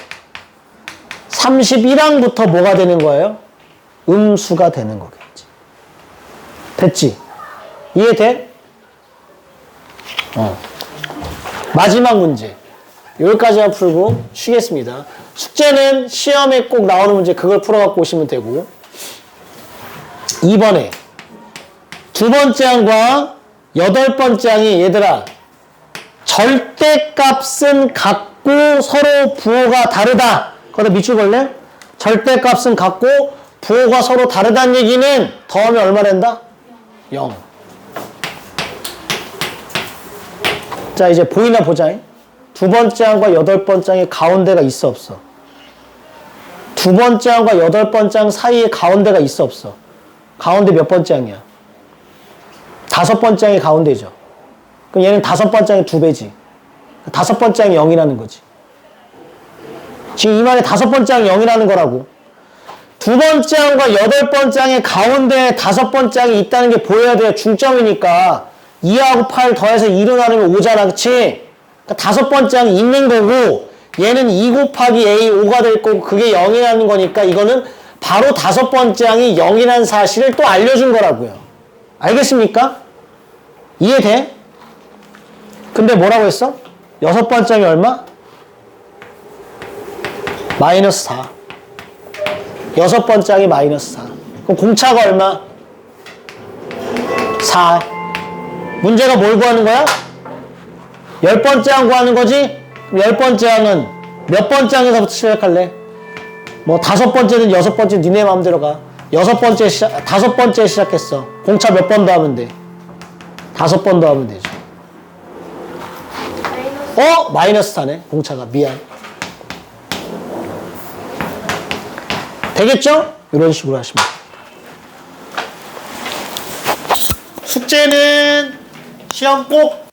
31항부터 뭐가 되는 거예요? 음수가 되는 거겠지. 됐지? 이해돼? 마지막 문제. 여기까지만 풀고 쉬겠습니다. 숙제는 시험에 꼭 나오는 문제 그걸 풀어갖고 오시면 되고 2번에 두 번째 항과 여덟 번째 항이 얘들아 절대값은 같고 서로 부호가 다르다. 거기다 밑줄 볼래? 절대값은 같고 부호가 서로 다르다는 얘기는 더하면 얼마 된다? 0. 자 이제 보이나 보자. 두 번째 항과 여덟 번째 항의 가운데가 있어 없어? 두 번째 항과 여덟 번째 항 사이에 가운데가 있어 없어? 가운데 몇 번째 항이야? 다섯 번째 항이 가운데죠. 그럼 얘는 다섯 번째 항의 두 배지. 다섯 번째 항이 0이라는 거지. 지금 이 말에 다섯 번째 항이 0이라는 거라고. 두 번째 항과 여덟 번째 항의 가운데에 다섯 번째 항이 있다는 게 보여야 돼요. 중점이니까. 2하고 8 더해서 2로 나누면 5잖아. 그치? 그러니까 다섯 번째 항이 있는 거고 얘는 2 곱하기 A 5가 될 거고 그게 0이라는 거니까 이거는 바로 다섯 번째 항이 0이라는 사실을 또 알려준 거라고요. 알겠습니까? 이해돼? 근데 뭐라고 했어? 여섯 번째 항이 얼마? 마이너스 4. 여섯 번째 항이 마이너스 4. 그럼 공차가 얼마? 4. 문제가 뭘 구하는 거야? 열 번째 항 구하는 거지? 그럼 열 번째 항은 몇 번째 항에서부터 시작할래? 뭐 다섯 번째든 여섯 번째 니네 마음대로 가. 다섯 번째 시작했어. 공차 몇 번 더 하면 돼? 다섯 번 더 하면 되죠. 마이너스 4네. 공차가. 미안. 되겠죠? 이런 식으로 하시면 됩니다. 숙제는 시험 꼭